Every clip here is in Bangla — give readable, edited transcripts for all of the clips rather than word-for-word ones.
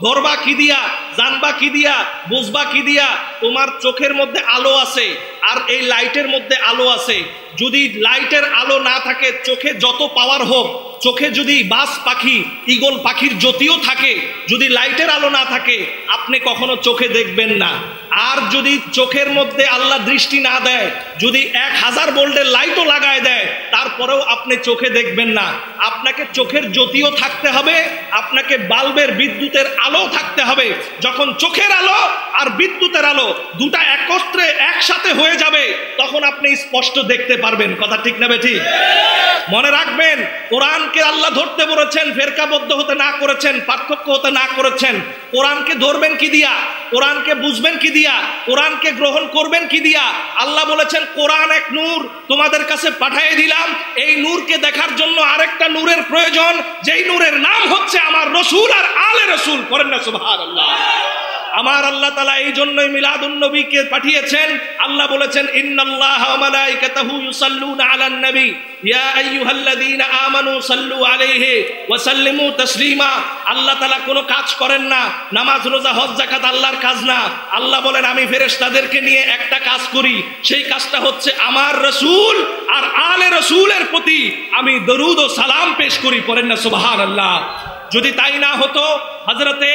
ধরবা কি দিয়া, জানবা কি দিয়া, বুঝবা কি দিয়া? তোমার চোখের মধ্যে আলো আছে আর এই লাইটের মধ্যে আলো আছে। যদি লাইটের আলো না থাকে, চোখে যত পাওয়ার হোক, চোখে যদি বাজ পাখি, ঈগল পাখির জ্যোতিও থাকে, যদি লাইটের আলো না থাকে আপনি কখনো চোখে দেখবেন না। আর যদি চোখের মধ্যে আল্লাহ দৃষ্টি না দেয়, যদি 1000 ভোল্টের লাইটও লাগায় দেয়, তারপরেও আপনি চোখে দেখবেন না। আপনাকে চোখের জ্যোতিও থাকতে হবে, আপনাকে বাল্বের বিদ্যুতের আলো থাকতে হবে। যখন চোখের আলো আর বিদ্যুতের আলো দুটা একত্রে একসাথে হয়ে যাবে, তখন আপনি স্পষ্ট দেখতে পারবেন। কথা ঠিক না বেঠিক? মনে রাখবেন, কোরআনকে আল্লাহ ধরতে বলেছেন, ফেরকাবদ্ধ হতে না করেছেন, পার্থক্য হতে না করেছেন। কোরআনকে ধরবেন কি দিয়া? কোরআনকে বুঝবেন কি দিয়া? কোরআনকে গ্রহণ করবেন কি দিয়া? আল্লাহ বলেছেন কোরআন এক নূর, তোমাদের কাছে পাঠিয়ে দিলাম। এই নূরকে দেখার জন্য আরেকটা নূরের প্রয়োজন, যেই নূরের নাম হচ্ছে আমার রসুল আর আলে রসুল। করেন না সুবহানাল্লাহ? আমার আল্লাহ তাআলা এই জন্যই মিলাদুন নবীকে পাঠিয়েছেন। আল্লাহ বলেছেন ইন্নাল্লাহা ওয়া মালাইকাতাহু ইউসাল্লুনা আলান নবী ইয়া আইয়ুহাল্লাযীনা আমানু সাল্লু আলাইহি ওয়া সাল্লিমু তাসলিমা। আল্লাহ তাআলা কোনো কাজ করেন না, নামাজ রোজা হজ যাকাত আল্লাহর কাজ না। আল্লাহ বলেন আমি ফেরেশতাদেরকে নিয়ে একটা কাজ করি, সেই কাজটা হচ্ছে আমার রাসূল আর আলে রাসূলের প্রতি আমি দরুদ ও সালাম পেশ করি। পড়েন না সুবহানাল্লাহ? যদি তাই না হতো, হযরতে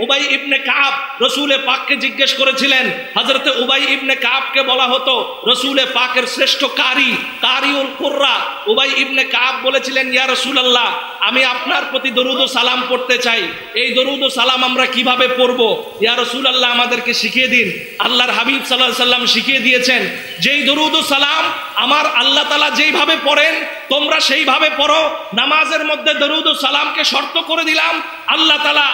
উবাই ইবনে কাব রসুলে পাককে জিজ্ঞেস করেছিলেন। হযরতে উবাই ইবনে কাবকে বলা হতো রসুলে পাকের শ্রেষ্ঠ কারি, কারিউল কুররা। উবাই ইবনে কাব বলেছিলেন ইয়া রাসূলুল্লাহ, আমি আপনার প্রতি দরুদ ও সালাম পড়তে চাই। এই দরুদ ও সালাম আমরা কিভাবে পড়ব? ইয়া রাসূলুল্লাহ, আমাদেরকে শিখিয়ে দিন। আল্লাহর হাবিব সাল্লাল্লাহু আলাইহি সাল্লাম শিখিয়ে দিয়েছেন, যেই দরুদ ও সালাম আমার আল্লাহ তাআলা যেইভাবে পড়েন তোমরা সেইভাবে পড়ো। নামাজের মধ্যে দরুদ ও সালামকে শর্ত করে দিলাম। আল্লাহ তাআলা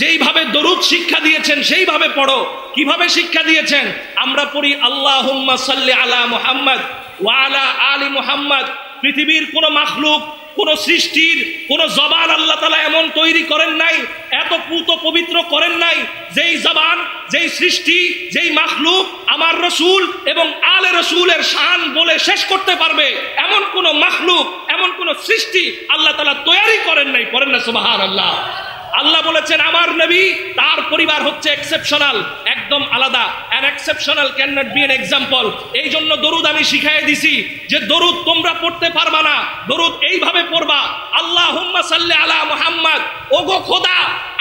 যেইভাবে দরুদ শিক্ষা দিয়েছেন সেইভাবে পড়ো। কিভাবে শিক্ষা দিয়েছেন? আমরা পড়ি আল্লাহুম্মা সাল্লি আলা মুহাম্মদ ওয়া আলা আলি মুহাম্মদ। পৃথিবীর কোনো মাখলুক, কোন সৃষ্টির কোন জবান আল্লাহ তাআলা এমন তৈরি করেন নাই, এত পুত পবিত্র করেন নাই, যেই জবান, যেই সৃষ্টি, যেই মাখলুক আমার রসুল এবং আলে রসুলের শান বলে শেষ করতে পারবে এমন কোন মাখলুক, এমন কোন সৃষ্টি আল্লাহ তাআলা তৈরি করেন নাই। পড়েন না সুবহানাল্লাহ? আল্লাহ বলেছেন আমার নবী, তার পরিবার হচ্ছে এক্সেপশনাল, একদম আলাদা। an exceptional cannot be an example। এই জন্য দরুদ আমি শিখাই দিছি যে দরুদ তোমরা পড়তে পারবা না, দরুদ এইভাবে পড়বা, আল্লাহুম্মা সাল্লি আলা মুহাম্মদ। ওগো খোদা,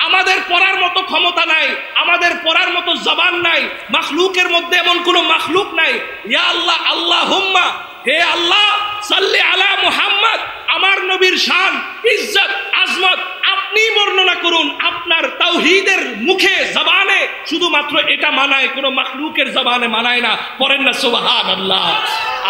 আমাদের পড়ার মতো ক্ষমতা নাই, আমাদের পড়ার মতো জবান নাই, মাখলুকের মধ্যে এমন কোনো মাখলুক নাই। ইয়া আল্লাহ, আল্লাহুম্মা, হে আল্লাহ, সাল্লি আলা মুহাম্মদ, আমার নবীর শান, ইজ্জত, আজমত আপনি বর্ণনা করুন। আপনার তাওহীদের মুখে জবানে শুধুমাত্র এটা মানায়, কোনো মাখলুকের জবানে মানায় না। পড়েন না সুবহানাল্লাহ?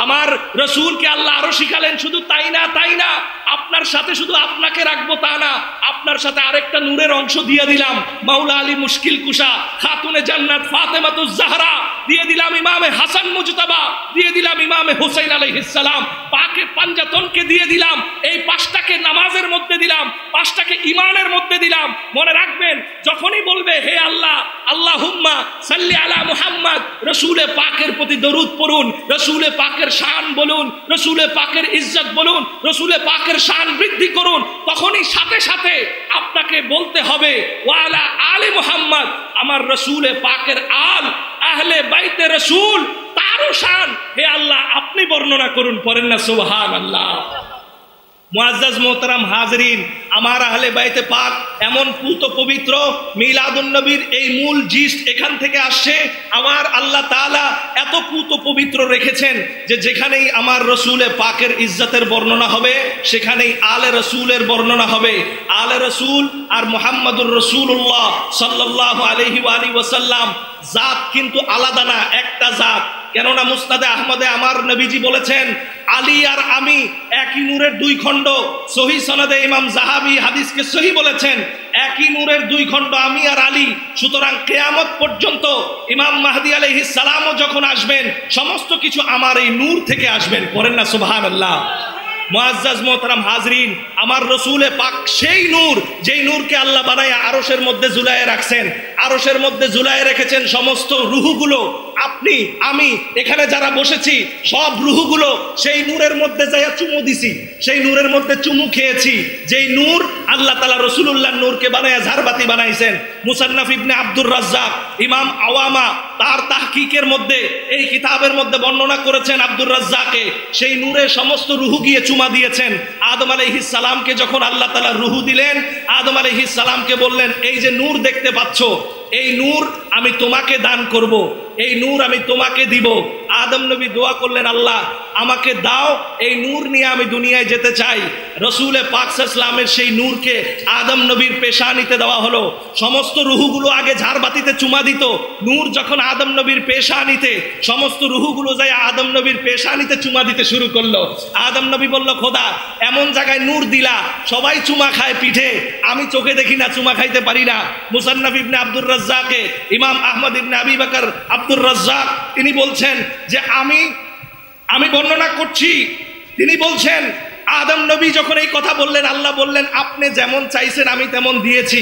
আমার রসুলকে আল্লাহ আরো শিখালেন। শুধু তাই না, তাই না, আপনার সাথে শুধু আপনাকে রাখবো তা না, আপনার সাথে আরেকটা নূরের অংশ দিয়ে দিলাম। মাওলা আলী মুশকিল কুশা, খাতুনে জান্নাত ফাতেমাতুজ জাহরা দিয়ে দিলাম, ইমামে হাসান মুজতাবা দিয়ে দিলাম, ইমামে হুসাইন আলাইহিস সালাম পাকে পাঞ্জাতনকে দিয়ে দিলাম। এই 5টাকে নামাজের মধ্যে দিলাম, 5টাকে ইমানের মধ্যে দিলাম। মনে রাখবেন, যখনই বলবে হে আল্লাহ, আল্লাহুম্মা সাল্লি আলা মুহাম্মদ, রসুলে পাকের প্রতি দরুদ পড়ুন, রসুলে পাকের শান বলুন, রসুলে পাকের ইজ্জত বলুন, রসুলে পাকের শান বৃদ্ধি করুন, তখনই সাথে সাথে আপনাকে বলতে হবে ওয়া আলা আলি মুহাম্মদ, আমার রসুলে পাকের আল, আহলে বাইতে রসুল, তারও শান হে আল্লাহ আপনি বর্ণনা করুন। পড়েন না সুবহানাল্লাহ? মুআজ্জাজ মোহতারাম হাজরিন, আমার আহলে বাইতে পাক এমন পুত পবিত্র। মিলাদুন নবীর এই মূল জিস্ট এখান থেকে আসছে। আমার আল্লাহ তাআলা এত পুত পবিত্র রেখেছেন যে যেখানেই আমার রসুলে পাকের ইজ্জতের বর্ণনা হবে সেখানেই আলে রসুলের বর্ণনা হবে। আলে রসুল আর মুহাম্মাদুর রাসূলুল্লাহ সাল্লাল্লাহু আলাইহি ওয়া আলিহি ওয়াসাল্লাম জাত কিন্তু আলাদা না, একটা জাত। কেননা মুসনাদে আহমদে আমার নবীজি বলেছেন আলী আর আমি একই নূরের 2 খণ্ড। সহিহ সনদে ইমাম যাহাবী হাদিসকে সহিহ বলেছেন, একই নূরের 2 খণ্ড আমি আর আলী। সুতরাং কিয়ামত পর্যন্ত ইমাম মাহদী আলাইহিস সালামও যখন আসবেন সমস্ত কিছু আমার এই নূর থেকে আসবেন। পড়েন না সুবহানাল্লাহ? মুআজ্জাজ মোহতারাম হাজরিন, আমার রসুলে পাক সেই নূর, যেই নূরকে আল্লাহ বানায়া আরশের মধ্যে ঝুলায়ে রাখছেন। আরশের মধ্যে ঝুলায়ে রেখেছেন সমস্ত রূহগুলো, আপনি আমি এখানে যারা বসেছি সব রুহগুলো সেই নূরের মধ্যে যাইয়া চুমু দিছি, সেই নূরের মধ্যে চুমু খেয়েছি, যেই নূর আল্লাহ তাআলা রাসূলুল্লাহর নূরকে বানায়া ঝাড়বাতি বানাইছেন। মুসান্নাফ ইবনে আব্দুর রাজ্জাক ইমাম আওয়ামা তার তাহকিকের মধ্যে এই কিতাবের মধ্যে বর্ণনা করেছেন আব্দুর রাজ্জাকে, সেই নূরে সমস্ত রুহু গিয়ে চুমা দিয়েছেন। আদম আলাইহিস সালামকে যখন আল্লাহ তাআলা রুহু দিলেন, আদম আলাইহিস সালামকে বললেন এই যে নূর দেখতে পাচ্ছ, এই নূর আমি তোমাকে দান করব, এই নূর আমি তোমাকে দিব। আদম নবী দোয়া করলেন, আল্লাহ আমাকে দাও, এই নূর নিয়ে আমি দুনিয়ায় যেতে চাই। রসুল পাক সাল্লাল্লাহু আলাইহি ওয়াসাল্লামের সেই নূরকে আদম নবীর পেশানিতে দেওয়া হলো। সমস্ত রুহুগুলো আগে ঝাড়বাতিতে চুমা দিত, নূর যখন আদম নবীর পেশানিতে, সমস্ত রুহুগুলো যায় আদম নবীর পেশানিতে চুমা দিতে শুরু করলো। আদম নবী বলল, খোদা এমন জায়গায় নূর দিলা সবাই চুমা খায় পিঠে, আমি চোখে দেখি না, চুমা খাইতে পারি না। মুসান্নাফ ইবনে আব্দুর রাজ্জাকে ইমাম আহমদ ইবনে আবি বকর আব্দুর রাজ্জাক তিনি বলছেন যে আমি বর্ণনা করছি, তিনি বলছেন আদম নবী যখন এই কথা বললেন, আল্লাহ বললেন আপনি যেমন চাইছেন আমি তেমন দিয়েছি।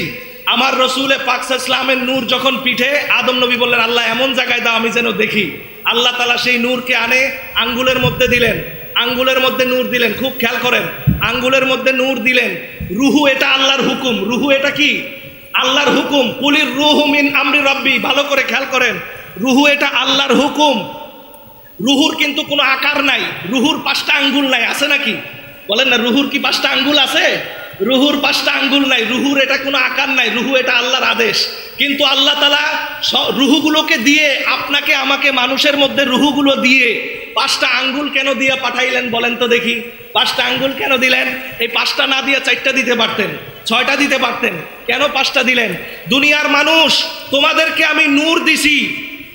আমার রসুল পাক সাল্লাল্লাহু আলাইহি ওয়াসাল্লামের নূর যখন পিঠে, আদম নবী বললেন আল্লাহ এমন জায়গায় দাও আমি যেন দেখি। আল্লাহ তাআলা সেই নূরকে আনে আঙ্গুলের মধ্যে দিলেন, আঙ্গুলের মধ্যে নূর দিলেন। খুব খেয়াল করেন, আঙ্গুলের মধ্যে নূর দিলেন। রুহু এটা আল্লাহর হুকুম, রুহু এটা কি আল্লাহর হুকুম। কুলির রুহু মিন আমরি রাব্বি, ভালো করে খেয়াল করেন, রুহু এটা আল্লাহর হুকুম। রুহুর কিন্তু কোনো আকার নাই, রুহুর 5টা আঙ্গুল নাই, আছে নাকি বলেন না? রুহুর কি 5টা আঙ্গুল আছে? রুহুর 5টা আঙ্গুল নাই, রুহুর এটা কোনো আকার নাই, রুহু এটা আল্লাহর আদেশ। কিন্তু আল্লাহ তাআলা রুহুগুলোকে দিয়ে আপনাকে আমাকে মানুষের মধ্যে রুহুগুলো দিয়ে 5টা আঙ্গুল কেন দিয়ে পাঠাইলেন বলেন তো দেখি? 5টা আঙ্গুল কেন দিলেন? এই 5টা না দিয়ে 4টা দিতে পারতেন, 6টা দিতে পারতেন, কেন 5টা দিলেন? দুনিয়ার মানুষ তোমাদেরকে আমি নূর দিছি,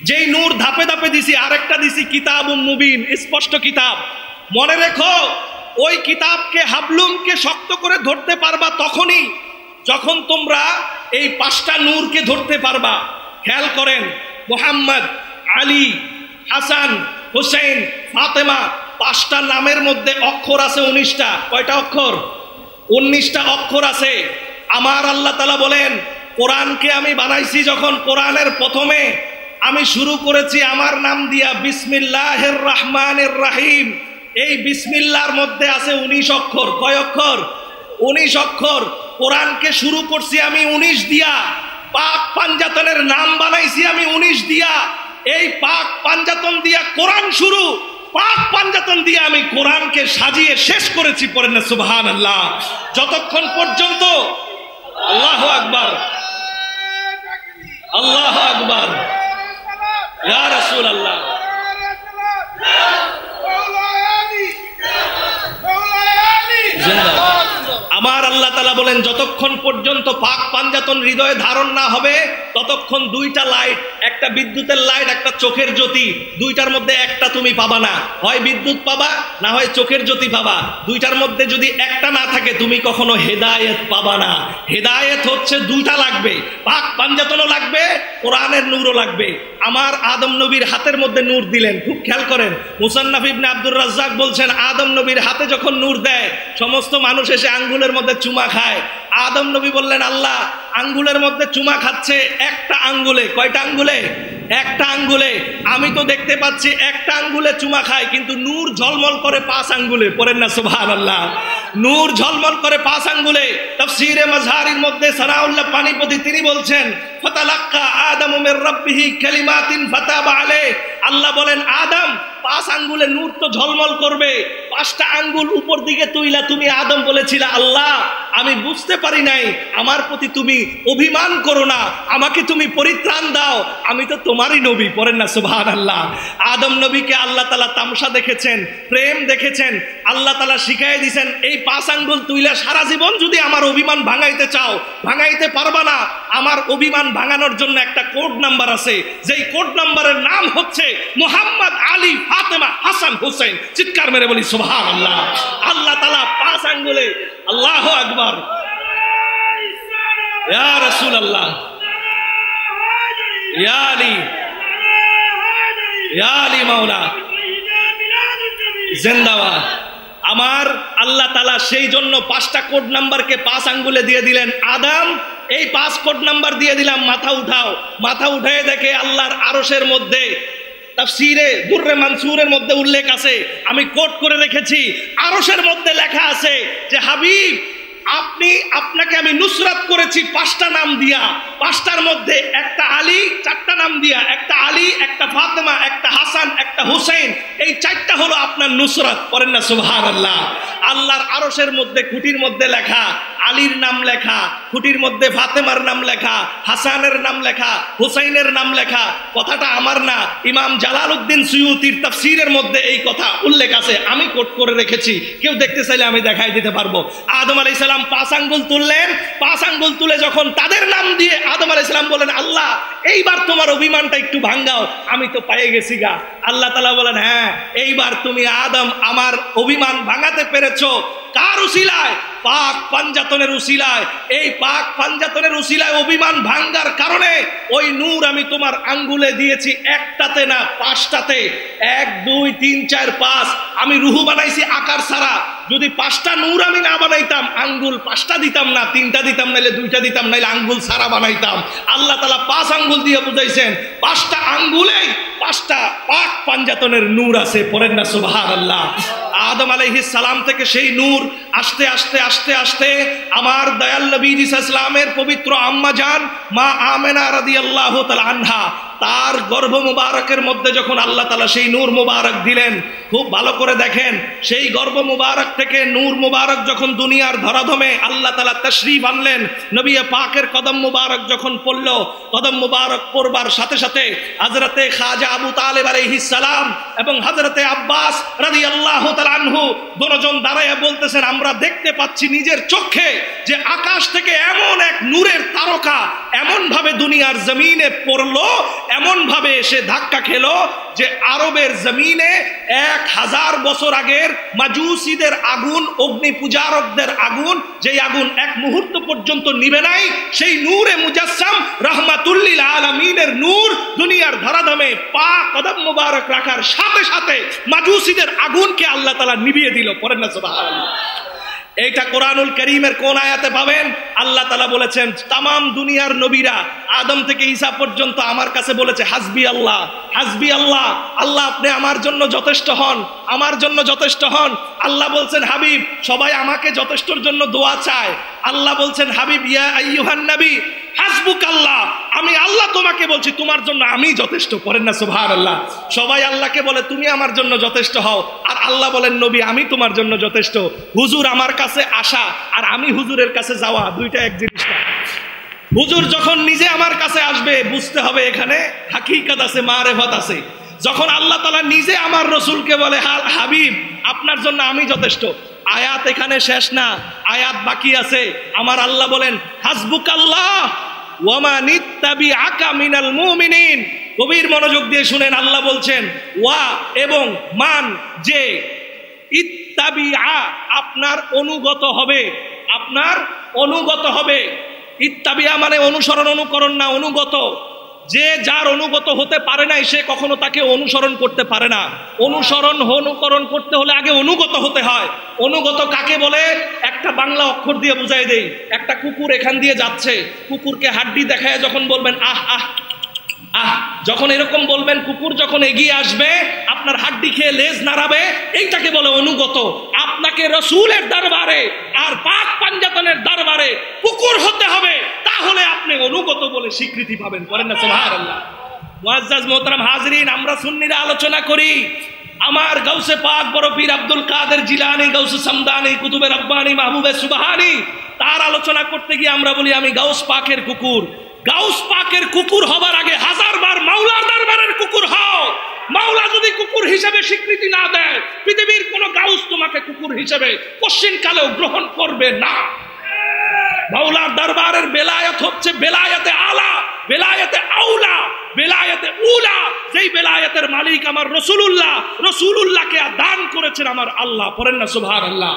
যেই নূর ধাপে ধাপে দিছি, আরেকটা দিছি কিতাবুম মুবিন, স্পষ্ট কিতাব। মনে রেখো ওই কিতাবকে, হাবলুমকে শক্ত করে ধরতে পারবা তখনই যখন তোমরা এই 5টা নূরকে ধরতে পারবা। খেয়াল করেন, মুহাম্মদ, আলী, হাসান, হুসেন, ফাতেমা, 5টা নামের মধ্যে অক্ষর আছে 19টা। কয়টা অক্ষর? 19টা অক্ষর আছে। আমার আল্লাহ তাআলা বলেন কোরআনকে আমি বানাইছি যখন, কোরআনের প্রথমে আমি শুরু করেছি আমার নাম দিয়া, বিসমিল্লাহির রহমানির রহিম। এই বিসমিল্লাহর মধ্যে আছে 19 অক্ষর। কয় অক্ষর? 19 অক্ষর। কোরআনকে শুরু করছি আমি 19 দিয়া, পাক পাঞ্জাতনের নাম বানাইছি আমি 19 দিয়া। এই পাক পাঞ্জাতন দিয়া কোরআন শুরু, পাক পাঞ্জাতন দিয়ে আমি কোরআনকে সাজিয়ে শেষ করেছি। পড়েন না সুবহানাল্লাহ। যতক্ষণ পর্যন্ত, আল্লাহু আকবার, আল্লাহু আকবার, ইয়া রাসূলুল্লাহ, জিন্দাবাদ। আমার আল্লাহ তাআলা বলেন যতক্ষণ পর্যন্ত পাক পাঞ্জাতন হৃদয়ে ধারণ না হবে ততক্ষণ 2টা লাইট, একটা বিদ্যুতের লাইট, একটা চোখের জ্যোতি, 2টার মধ্যে একটা তুমি পাবা না। হয় বিদ্যুৎ পাবা, না হয় চোখের জ্যোতি পাবা। 2টার মধ্যে যদি একটা না থাকে তুমি কখনো হেদায়েত পাবা না। হেদায়েত হচ্ছে 2টা লাগবে, পাক পাঞ্জাতনও লাগবে, কোরআনের নূরও লাগবে। আমার আদম নবীর হাতের মধ্যে নূর দিলেন। খুব খেয়াল করেন, মুসান্নাফ ইবনে আব্দুর রাজ্জাক বলছেন আদম নবীর হাতে যখন নূর দেয় সমস্ত মানুষ এসে আঙ্গুলের মধ্যে চুমা খায়। আদম নবী বললেন আল্লাহ আঙ্গুলের মধ্যে চুমা খাচ্ছে একটা আঙ্গুলে। কয়টা আঙ্গুলে? একটা আঙ্গুলে। আমি তো দেখতে পাচ্ছি একটা আঙ্গুলে চুমা খায়, কিন্তু নূর ঝলমল করে 5 আঙ্গুলে। পড়েন না সুবহানাল্লাহ। নূর ঝলমল করে 5 আঙ্গুলে। তাফসীরে মাজহারির মধ্যে সানাউল্লাহ পানিপতি তিনি বলছেন ফাতালাক্কা আদামু মির রাব্বিহি কালিমাতিন ফাতাবা আলাইহি। আল্লাহ বলেন আদম 5 আঙ্গুলে নূর তো ঝলমল করবে, 5টা আঙ্গুল উপর দিকে তুইলা তুমি আদম বলেছিলা আল্লাহ আমি বুঝতে পারি নাই, আমার প্রতি তুমি অভিমান করো না, আমাকে তুমি পরিত্রাণ দাও, আমি তো তোমারই নবী। পড়েন না সুবহানাল্লাহ। আদম নবীকে আল্লাহ তাআলা তামসা দেখেছেন, প্রেম দেখেছেন। আল্লাহ তাআলা শিখাই দিয়েছেন এই 5 আঙ্গুল তুইলা সারা জীবন যদি আমার অভিমান ভাঙাইতে চাও ভাঙাইতে পারবা না। আমার অভিমান ভাঙানোর জন্য একটা কোড নাম্বার আছে, যেই কোড নাম্বারের নাম হচ্ছে মুহাম্মদ, আলী, ফাতেমা, হাসান, হুসেন। চিৎকার মেরে বলি সুবহানাল্লাহ। আল্লাহ তাআলা 5 আঙ্গুলে, আল্লাহু আকবার, ইয়া রাসূলুল্লাহ, ইয়া আলী, ইয়া আলী মাওলা, জিন্দাবাদ। আমার আল্লাহ তাআলা সেই জন্য 5টা কোড নাম্বারকে 5 আঙ্গুলে দিয়ে দিলেন। আদম এই 5 কোড নাম্বার দিয়ে দিলাম, মাথা উঠাও। মাথা উঠায় দেখে আল্লাহর আরশের মধ্যে তাফসীরে দুররে মানসুরের মধ্যে উল্লেখ আছে, আমি কোট করে রেখেছি। আরশের মধ্যে লেখা আছে যে হাবিব আপনাকে আমি নুসরাত করেছি 5টা নাম দিয়া, 5টার মধ্যে একটা আলী, 4টা নাম দিয়া, একটা আলী, একটা ফাতেমা, একটা হাসান, একটা হুসাইন, এই 4টা হলো আপনার নুসরাত। করেন না সুবহানাল্লাহ। আল্লাহর আরশের মধ্যে খুঁটির মধ্যে লেখা, আলীর নাম লেখা, খুঁটির মধ্যে ফাতেমার নাম লেখা, হাসানের নাম লেখা, হুসাইনের নাম লেখা। কথাটা আমার না, ইমাম জালালউদ্দিন সুয়ুতির তাফসীরের মধ্যে এই কথা উল্লেখ আছে, আমি কোট করে রেখেছি। কেউ দেখতে চাইলে আমি দেখাই দিতে পারবো। আদম আলাইহিস সালাম 5 আঙ্গুল তুললেন, 5 আঙ্গুল তুলে যখন তাদের নাম দিয়ে আদম আলাইহিস সালাম বলেন, আল্লাহ এইবার তোমার অভিমানটা একটু ভাঙ্গাও, আমি তো পেয়ে গেছি গা। আল্লাহ তাআলা বলেন, হ্যাঁ এইবার তুমি আদম আমার অভিমান ভাঙাতে পেরেছো। কার উসিলায়? পাক পাঞ্জাতনের উসিলায়। এই পাক পাঞ্জাতনের উসিলায় অভিমান ভাঙ্গার কারণে ওই নূর আমি তোমার আঙ্গুলে দিয়েছি, একটাতে না 5টাতে। 1 2 3 4 5 আমি রুহু বানাইছি আকার ছাড়া। যদি 5টা নূর আমি না বানাইতাম, আঙ্গুল 5টা দিতাম না, 3টা দিতাম, নাইলে 2টা দিতাম, নাইলে আঙ্গুল ছাড়া বানাইতাম। আল্লাহ তাআলা 5 আঙ্গুল দিয়ে বুঝাইছেন, 5টা আঙ্গুলেই 5টা পাক পাঞ্জাতনের নূর আছে। পড়েন না সুবহানাল্লাহ। আদম আলাইহিস সালাম থেকে সেই নূর আস্তে আস্তে আস্তে আস্তে আমার দয়াল নবী সাল্লাল্লাহু আলাইহি ওয়াসাল্লামের পবিত্র আম্মা জান মা আমেনা রাদিয়াল্লাহু তাআলা আনহা, তার গর্ভ মুবারকের মধ্যে যখন আল্লাহ তাআলা সেই নূর মুবারক দিলেন, খুব ভালো করে দেখেন, সেই গর্ভ মুবারক থেকে নূর মুবারক যখন দুনিয়ার ধরাধামে আল্লাহ তাআলা তাশরীফ আনলেন, নবী পাকের কদম মুবারক যখন পড়ল, কদম মুবারক পড়বার সাথে সাথে হযরতে খাজা আবু তালেব আলাইহিস সালাম এবং হযরতে আব্বাস রাদিয়াল্লাহু তাআলা আনহু দুজন দাঁড়ায়া বলতেছেন, আমরা দেখতে পাচ্ছি নিজের চোখে যে আকাশ থেকে এমন এক নূরের তারকা এমন ভাবে দুনিয়ার জমিনে পড়লো, এমন ভাবে এসে ধাক্কা খেলো যে আরবের জমিনে 1000 বছর আগের মাজুসীদের আগুন, অগ্নি পূজারকদের আগুন, যেই আগুন 1 মুহূর্ত পর্যন্ত নিভে নাই, সেই নূরে মুজাসসাম রাহমাতুল্লিল আলামিনের নূর দুনিয়ার ধরাধামে পা কদম মুবারক রাখার সাথে সাথে মাজুসীদের আগুনকে আল্লাহ তাআলা নিভিয়ে দিল। পড়েন না সুবহানাল্লাহ। এইটা কোরআনুল কারীমের কোন আয়াতে পাবেন? আল্লাহ তাআলা বলেছেন, তামাম দুনিয়ার নবীরা আদম থেকে ঈসা পর্যন্ত আমার কাছে বলেছে হাসবি আল্লাহ, হাসবি আল্লাহ, আল্লাহ আপনি আমার জন্য যথেষ্ট হন, আমার জন্য যথেষ্ট হন। আল্লাহ বলছেন, হাবিব সবাই আমাকে যথেষ্টর জন্য দোয়া চায়। আল্লাহ বলছেন, হাবিব ইয়া আইয়ুহান নবী হাসবুকাল্লাহ, আমি আল্লাহ তোমাকে বলছি তোমার জন্য আমি যথেষ্ট। করেন না সুবহানাল্লাহ। সবাই আল্লাহকে বলে তুমি আমার জন্য যথেষ্ট হও, আর আল্লাহ বলেন নবী আমি তোমার জন্য যথেষ্ট। হুজুর আমার কাছে আসা আর আমি হুজুরের কাছে যাওয়া দুইটা এক জিনিস না। হুজুর যখন নিজে আমার কাছে আসবে বুঝতে হবে এখানে হাকিকত আছে, মারেফত আছে। যখন আল্লাহ তাআলা নিজে আমার রাসূলকে বলে হাবিব আপনার জন্য আমি যথেষ্ট, আয়াত এখানে শেষ না, আয়াত বাকি আছে। আমার আল্লাহ বলেন হাসবুকাল্লাহ ওয়া মান ইত্তাবিআকা মিনাল মুমিনিন। গভীর মনোযোগ দিয়ে শুনেন, আল্লাহ বলছেন ওয়া এবং মান, যে ইত্তাবিআ আপনার অনুগত হবে, আপনার অনুগত হবে। ইত্তাবিআ মানে অনুসরণ, অনুকরণ না, অনুগত। যে যার অনুগত হতে পারে নাই সে কখনো তাকে অনুসরণ করতে পারে না। অনুসরণ অনুকরণ করতে হলে আগে অনুগত হতে হয়। অনুগত কাকে বলে? একটা বাংলা অক্ষর দিয়ে বুঝাই দেই। একটা কুকুর এখান দিয়ে যাচ্ছে, কুকুরকে হাড্ডি দেখায় যখন বলবেন আহ আহ আহ, যখন এরকম বলবেন, কুকুর যখন এগিয়ে আসবে আপনার হাড্ডি খেয়ে লেজ নাড়াবে, এইটাকে বলে অনুগত। আপনাকে রাসূলের দরবারে আর পাক পাঞ্জাতনের দরবারে কুকুর হতে হবে, তাহলে আপনি অনুগত বলে স্বীকৃতি পাবেন। করেন না সুবহানাল্লাহ। মুআজ্জাজ মোহতারাম হাজরিন, আমরা সুন্নিরা আলোচনা করি আমার গাউসে পাক বড় পীর আব্দুল কাদের জিলানী, গাউসে সামদানি, কুতুবে রব্বানি, মাহবুবে সুবহানি, তার আলোচনা করতে গিয়ে আমরা বলি আমি গাউস পাকের কুকুর। গাউস পাকের কুকুর হবার আগে 1000 বার মাওলার দরবারের কুকুর হও। মাওলা যদি কুকুর হিসেবে স্বীকৃতি না দেয়, পৃথিবীর কোন গাউস তোমাকে কুকুর হিসেবে কোশ্চিন কালেও গ্রহণ করবে না। মাওলার দরবারের বেলায়েত হচ্ছে বেলায়েতে আলা, বেলায়েতে আউলা, বেলায়েতে উলা। যেই বেলায়েতের মালিক আমার রাসূলুল্লাহ, রাসূলুল্লাহকে দান করেছেন আমার আল্লাহ। পড়েন না সুবহানাল্লাহ।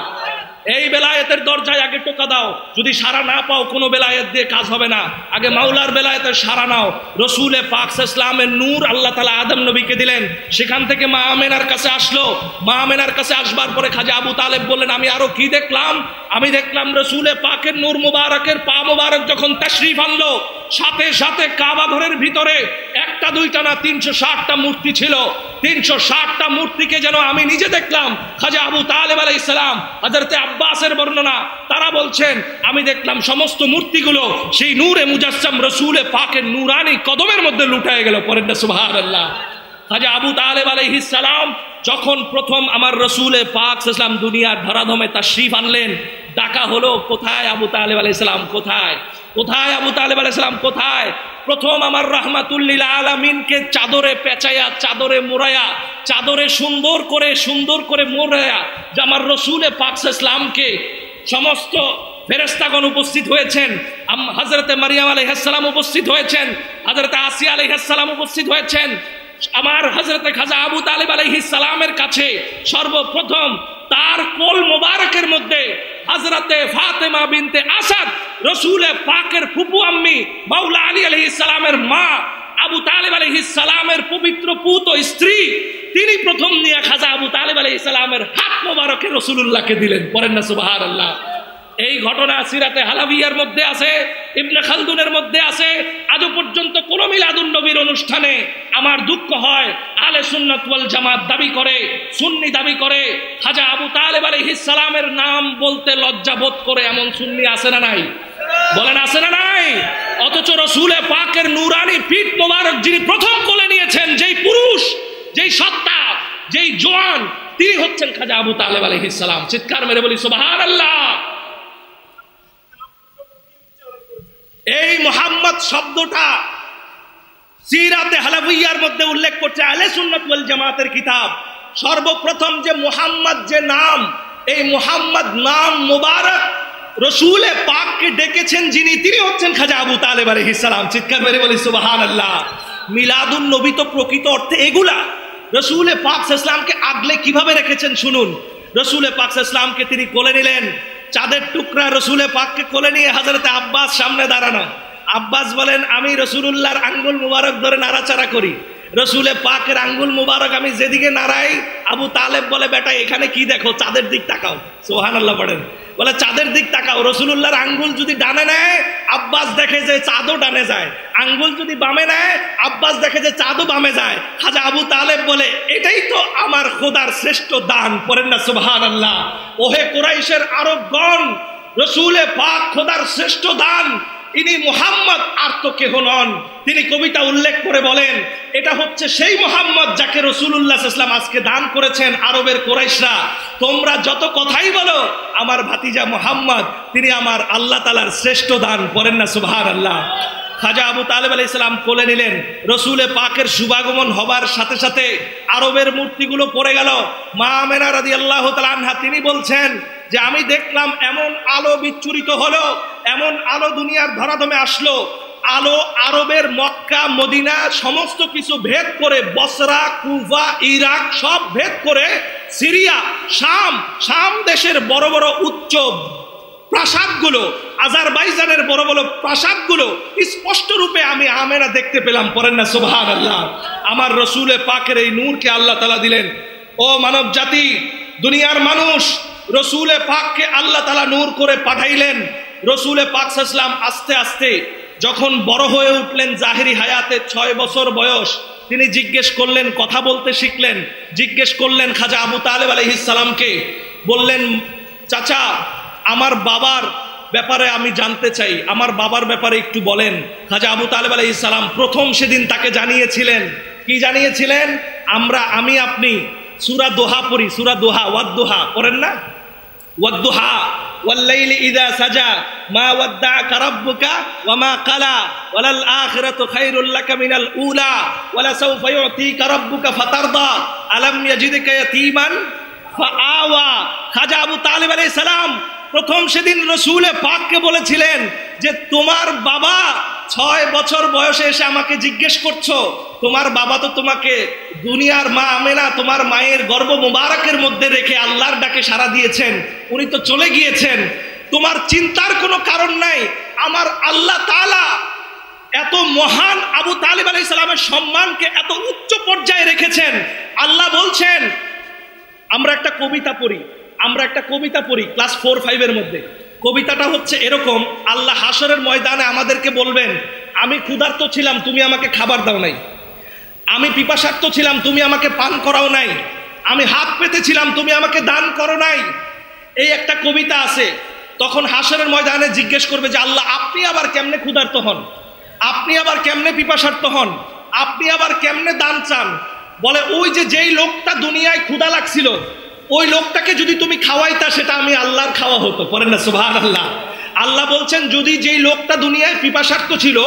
এই বেলায়েতের দরজায় আগে টোকা দাও। যদি সাড়া না পাও কোনো বেলায়েত দিয়ে কাজ হবে না, আগে মাওলার বেলায়েতের সাড়া নাও। রসুলে পাক ইসলামের নূর আল্লাহ তাআলা আদম নবীকে দিলেন, সেখান থেকে মা আমেনার কাছে আসলো। মা আমেনার কাছে আসবার পরে খাজা আবু তালেব বললেন আমি আরো কি দেখলাম? আমি দেখলাম রসুলে পাকের নূর মুবারকের পা মুবারক যখন তাশরীফ আনলো, সাথে সাথে কাবা ঘরের ভিতরে একটা দুইটা না 360টা মূর্তি ছিল। 360টা মূর্তিকে যেন আমি নিজে দেখলাম। খাজা আবু তালেব আলাইহিস সালাম, হযরতে আব্বাসের বর্ণনা, তারা বলছেন আমি দেখলাম সমস্ত মূর্তিগুলো সেই নূরে মুজাসসাম রসুলে পাকের নূরানি কদমের মধ্যে লুটায়ে গেল। পড়েন না সুবহানাল্লাহ। খাজা আবু তালেব আলাইহিস সালাম যখন প্রথম আমার রসুলে পাক সাল্লাম দুনিয়ার ধরাধামে তাশরীফ আনলেন, ডাকা হলো, কোথায় আবু তালেব আলাইহিস সালাম, কোথায় কোথায় আবু তালেব আলাইহিস সালাম কোথায়? প্রথম আমার রাহমাতুল্লিল আলামিনকে চাদরে পেঁচাইয়া, চাদরে মোড়াইয়া, চাদরে সুন্দর করে মোড়াইয়া যে আমার রসুলে পাক সাল্লামকে সমস্ত ফেরেশতাগণ উপস্থিত হয়েছেন। হযরতে মারিয়াম আলাইহিস সালাম উপস্থিত হয়েছেন, হযরতে আসিয়া আলাইহিস সালাম উপস্থিত হয়েছেন। আমার হযরতে খাজা আবু তালেব আলাইহিস সালামের কাছে সর্বপ্রথম তার কোল মোবারকের মধ্যে হযরতে ফাতেমা বিনতে আসাদ, রসুলে পাকের ফুপু আম্মি মাওলা আলী আলাইহিস সালামের মা, আবু তালেব আলাইহিস সালামের পবিত্র পুত স্ত্রী, তিনি প্রথম নিয়ে খাজা আবু তালেব আলাইহিস সালামের হাত মোবারকে রাসূলুল্লাহকে দিলেন। পড়েন না সুবহানাল্লাহ। এই ঘটনা সিরাতে হালাবিয়ার মধ্যে আছে, ইবনে খালদুনের মধ্যে আছে। আজও পর্যন্ত কোন মিলাদুন নবীর অনুষ্ঠানে আমার দুঃখ হয়, আলে সুন্নাত ওয়াল জামাত দাবি করে, সুন্নি দাবি করে, খাজা আবু তালেব আলাইহিস সালামের নাম বলতে লজ্জা বোধ করে এমন সুন্নি আছে না নাই? বলেন আছে না নাই? অথচ রসুলে পাকের নূরানি পিঠ মোবারক যিনি প্রথম কোলে নিয়েছেন, যেই পুরুষ, যেই সত্তা, যেই জওয়ান, তিনি হচ্ছেন খাজা আবু তালেব আলাইহিস সালাম। চিৎকার মেরে বলি সুবহানাল্লাহ। এই মুহাম্মদ শব্দটা সিরাতে হালাবিয়ার মধ্যে উল্লেখ করছে আহলে সুন্নাত ওয়াল জামাতের কিতাব। সর্বপ্রথম যে মুহাম্মদ যে নাম, এই মুহাম্মদ নাম মুবারক রসুলে পাককে ডেকেছেন যিনি, তিনি হচ্ছেন খাজা আবু তালেব আলাইহিস সালাম। চিৎকার মেরে বলি সুবহানাল্লাহ। মিলাদুন নবী তো প্রকৃত অর্থে এগুলা। রসুলে পাক সাল্লামকে আগলে কিভাবে রেখেছেন শুনুন। রসুলে পাক সাল্লামকে তিনি কোলে নিলেন, চাঁদের টুকরা রসুলে পাককে কোলে নিয়ে হযরতে আব্বাস সামনে দাঁড়ানো। আব্বাস বলেন আমি রসুলুল্লাহর আঙ্গুল মুবারক ধরে নাড়াচাড়া করি, রসুলে পাকের আঙ্গুল মুবারক আমি যেদিকে নাড়াই, আবু তালেব বলে বেটা এখানে কি দেখো, চাঁদের দিক তাকাও। সুবহানাল্লাহ পড়েন। বলে চাঁদের দিক তাকাও। রসুলুল্লাহর আঙ্গুল যদি ডানে নেয়, আব্বাস দেখে যে চাঁদও ডানে যায়, আঙ্গুল যদি বামে নেয়, আব্বাস দেখে যে চাঁদও বামে যায়। খাজা আবু তালেব বলে এটাই তো আমার খোদার শ্রেষ্ঠ দান। পড়েন না সুবহানাল্লাহ। ওহে কুরাইশের আরবগণ, রসুলে পাক খোদার শ্রেষ্ঠ দান, ইনি মুহাম্মদ আর তো কেহ নন। তিনি কবিতা উল্লেখ করে বলেন এটা হচ্ছে সেই মুহাম্মদ যাকে রাসূলুল্লাহ সাল্লাল্লাহু আলাইহি ওয়াসাল্লাম আজকে দান করেছেন। আরবের কুরাইশরা তোমরা যত কথাই বলো, আমার ভাতিজা মুহাম্মদ তিনি আমার আল্লাহ তাআলার শ্রেষ্ঠ দান। পড়েন না সুবহানাল্লাহ। খাজা আবু তালেব আলাইহিস সালাম কোলে নিলেন। রসুলে পাকের শুভাগমন হবার সাথে সাথে আরবের মূর্তিগুলো পড়ে গেল। মা আমেনা রাদিয়াল্লাহু তাআলা আনহা তিনি বলছেন যে আমি দেখলাম এমন আলো বিচ্ছুরিত হলো, এমন আলো দুনিয়ার ধরাধামে আসলো, আলো আরবের মক্কা মদিনা সমস্ত কিছু ভেদ করে, বসরা কুফা ইরাক সব ভেদ করে, সিরিয়া শাম দেশের বড় বড় উচ্চ প্রাসাদগুলো, আজারবাইজানের বড় বড় প্রাসাদগুলো স্পষ্ট রূপে আমি আমেনা দেখতে পেলাম। পড়েন না সুবহানাল্লাহ। আমার রসুলে পাকের এই নূরকে আল্লাহ তাআলা দিলেন। ও মানব জাতি, দুনিয়ার মানুষ, রসুলে পাককে আল্লাহ তাআলা নূর করে পাঠাইলেন। রসুলে পাক সাল্লাল্লাহু আলাইহি ওয়াসাল্লাম আস্তে আস্তে যখন বড় হয়ে উঠলেন, জাহেরি হায়াতে 6 বছর বয়স, তিনি জিজ্ঞেস করলেন, কথা বলতে শিখলেন। জিজ্ঞেস করলেন খাজা আবু তালেব আলাইহিস সালামকে, বললেন চাচা আমার বাবার ব্যাপারে আমি জানতে চাই, আমার বাবার ব্যাপারে একটু বলেন। খাজা আবু তালেব আলাইহিস সালাম প্রথম সেদিন তাকে জানিয়েছিলেন, কি জানিয়েছিলেন? আমি আপনি সূরা দোহা পড়ি, সূরা দোহা, ওয়াদ-দোহা পড়েন না? ওয়াদ-দোহা ওয়াল-লাইলি ইযা সাজা মা ওয়াদ্দাআকা রাব্বুকা ওয়া মা ক্বালা ওয়ালাল আখিরাতু খায়রুল লাকা মিনাল উলা ওয়ালা সাওফা ইউতিকা রাব্বুকা ফাতারদা আলাম ইয়াজিদকা ইয়াতীমান ফাআওয়া। খাজা আবু তালেব আলাইহিস সালাম প্রথম সেদিন রসুলে পাককে বলেছিলেন যে তোমার বাবা 6 বছর বয়সে এসে আমাকে জিজ্ঞেস করছো, তোমার বাবা তো তোমাকে দুনিয়ার মা আমেনা তোমার মায়ের গর্ভ মুবারকের মধ্যে রেখে আল্লাহর ডাকে সাড়া দিয়েছেন, উনি তো চলে গিয়েছেন, তোমার চিন্তার কোনো কারণ নাই। আমার আল্লাহ তাআলা এত মহান আবু তালেব আলাইহিস সালামের সম্মানকে এত উচ্চ পর্যায়ে রেখেছেন। আল্লাহ বলছেন, আমরা একটা কবিতা পড়ি ক্লাস 4-5 এর মধ্যে। কবিতাটা হচ্ছে এরকম, আল্লাহ হাসরের ময়দানে আমাদেরকে বলবেন, আমি ক্ষুধার্ত ছিলাম, তুমি আমাকে খাবার দাও নাই। আমি পিপাসার্ত ছিলাম, তুমি আমাকে পান করাও নাই। আমি হাত পেতেছিলাম, তুমি আমাকে দান করো নাই। এই একটা কবিতা আছে। তখন হাসরের ময়দানে জিজ্ঞেস করবে যে আল্লাহ, আপনি আবার কেমনে ক্ষুধার্ত হন, আপনি আবার কেমনে পিপাসার্ত হন, আপনি আবার কেমনে দান চান? বলে ওই যে যেই লোকটা দুনিয়ায় ক্ষুধা লাগছিল, ওই লোকটাকে যদি তুমি খাওয়াইতা, সেটা আমি আল্লাহর খাওয়া হতো। পড়েন না সুবহানাল্লাহ। আল্লাহ বলছেন যদি যেই লোকটা দুনিয়ায় পিপাসার্ত ছিল,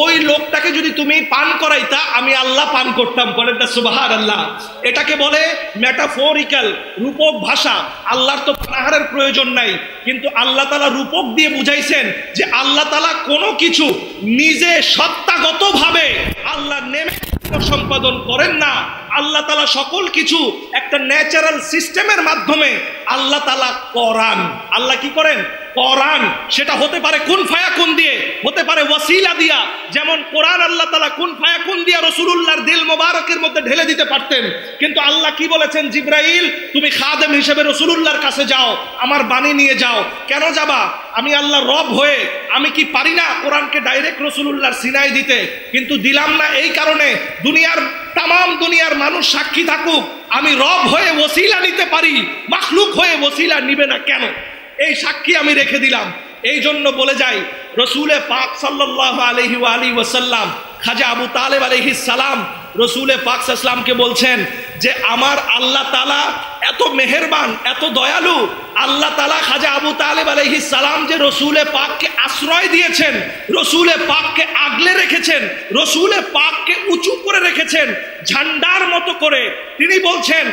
ওই লোকটাকে যদি তুমি পান করাইতা, আমি আল্লাহ পান করতাম। পড়েন না সুবহানাল্লাহ। এটাকে বলে মেটাফোরিক্যাল, রূপক ভাষা। আল্লাহর তো পানাহারের প্রয়োজন নাই, কিন্তু আল্লাহ তাআলা রূপক দিয়ে বুঝাইছেন যে আল্লাহ তাআলা কোনো কিছু নিজে সত্তাগতভাবে আল্লাহ নেমে সম্পাদন করেন না। আল্লাহ তাআলা সকল কিছু একটা ন্যাচারাল সিস্টেমের মাধ্যমে আল্লাহ তাআলা করান। আল্লাহ কি করেন? কোরআন। সেটা হতে পারে কুন ফায়াকুন দিয়ে, হতে পারে ওয়াসিলা দিয়া। যেমন কোরআন আল্লাহ তাআলা কুন ফায়াকুন দিয়া রাসূলুল্লাহর দিল মোবারকের মধ্যে ঢেলে দিতে পারতেন, কিন্তু আল্লাহ কি বলেছেন? জিবরাইল, তুমি খাদেম হিসেবে রাসূলুল্লাহর কাছে যাও, আমার বাণী নিয়ে যাও। কেন যাবা? আমি আল্লাহ রব হয়ে আমি কি পারি না কোরআনকে ডাইরেক্ট রাসূলুল্লাহর সিনায় দিতে? কিন্তু দিলাম না এই কারণে, দুনিয়ার মানুষ সাক্ষী থাকুক, আমি রব হয়ে ওসিলা নিতে পারি, মাখলুক হয়ে ওসিলা নিবে না কেন? এই সাক্ষী আমি রেখে দিলাম। এই জন্য বলে যাই, রসুলে পাক সাল্লাল্লাহু আলাইহি ওয়া আলিহি ওয়াসাল্লাম খাজা আবু তালেব আলাইহিস সালাম রসুলে পাক সাল্লামকে বলছেন যে আমার আল্লাহ তাআলা এত মেহেরবান, এত দয়ালু। আল্লাহ তাআলা খাজা আবু তালেব আলাইহিস সালাম যে রসুলে পাককে আশ্রয় দিয়েছেন, রসুলে পাককে আগলে রেখেছেন, রসুলে পাককে উঁচু করে রেখেছেন ঝান্ডার মতো করে। তিনি বলছেন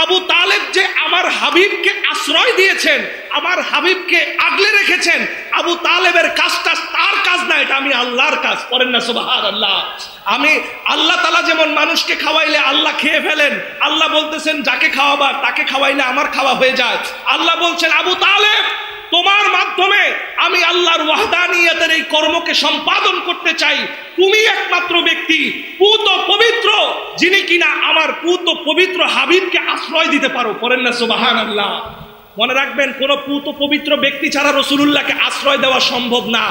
আবু তালেব যে আমার হাবিবকে আশ্রয় দিয়েছেন, আমার হাবিবকে আগলে রেখেছেন, আবু তালেবের কাজটা তার কাজ না, এটা আমি আল্লাহর কাজ। করেন না সুবহানাল্লাহ। আমি আল্লাহ তাআলা যেমন মানুষকে খাওয়াইলে আল্লাহ খেয়ে ফেলেন, আল্লাহ বলতেছেন যাকে খাওয়াবার তাকে খাওয়াইলে আমার খাওয়া হয়ে যায়। আল্লাহ বলছেন আবু তালেব, তোমার মাধ্যমে আমি আল্লাহর ওয়াহদানিয়তের এই কর্মকে সম্পাদন করতে চাই। তুমি একমাত্র ব্যক্তি পুত পবিত্র, যিনি কিনা আমার পুত পবিত্র হাবিবকে আশ্রয় দিতে পারো। করেন না সুবহানাল্লাহ। মনে রাখবেন, কোন পুত পবিত্র ব্যক্তি ছাড়া রাসূলুল্লাহকে আশ্রয় দেওয়া সম্ভব না।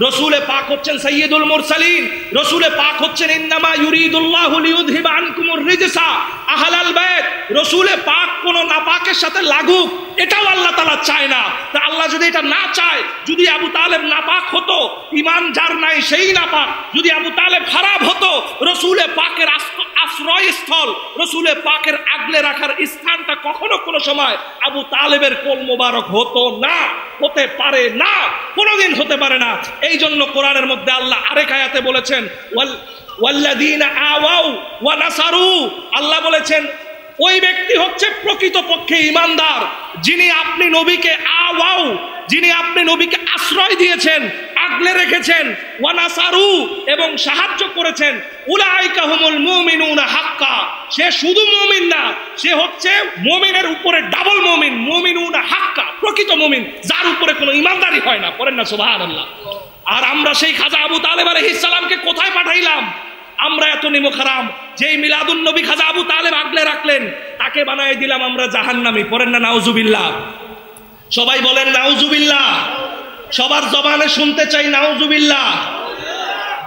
রসুলে পাক হচ্ছেন সাইয়্যিদুল মুরসালিন, রসুলে পাক হচ্ছেন ইন্নামা ইউরিদুল্লাহু লিইউযহিবা আনকুমুর রিজসা আহলাল বাইত। রসুলে পাক কোন নাপাকের সাথে লাগুক, এটাও আল্লাহ তাআলা চায় না। তা আল্লাহ যদি এটা না চায়, যদি আবু তালেব নাপাক হতো, ঈমান যার নাই সেই নাপাক, যদি আবু তালেব খারাপ হতো, রসুলে পাকের আশ্রয়স্থল, রসুলে পাকের আগলে রাখার স্থানটা কখনো কোনো সময় আবু তালেবের কোল মোবারক হতো না, হতে পারে না, কোনোদিন হতে পারে না। এই জন্য কোরআনের মধ্যে আল্লাহ আরেক আয়াতে বলেছেন ওয়াল্লাযীনা আওয়াউ ওয়া নাসারু, আল্লাহ বলেছেন ওই ব্যক্তি হচ্ছে প্রকৃতপক্ষে ঈমানদার, যিনি আপনি নবীকে আওয়াউ, যিনি আপনি নবীকে আশ্রয় দিয়েছেন, আগলে রেখেছেন, ওয়া নাসারু এবং সাহায্য করেছেন। উলাইকা হুমুল মুমিনুনা হাক্কা, সে শুধু মুমিন না, সে হচ্ছে মুমিনের উপরে ডাবল মুমিন, মুমিনুনা হাক্কা, প্রকৃত মুমিন, যার উপরে কোনো ঈমানদারি হয় না। পড়েন না সুবহানাল্লাহ। আর আমরা সেই খাজা আবু তালেব আলাইহিস সালামকে কোথায় পাঠাইলাম? আমরা এত নিমখরাম, যেই মিলাদুন নবী খাজা আবু তালেব আগলে রাখলেন, তাকে বানাই দিলাম আমরা জাহান্নামী। পড়েন না নাউজুবিল্লাহ। সবাই বলেন নাউজুবিল্লাহ। সবার জবানে শুনতে চাই নাউজুবিল্লাহ।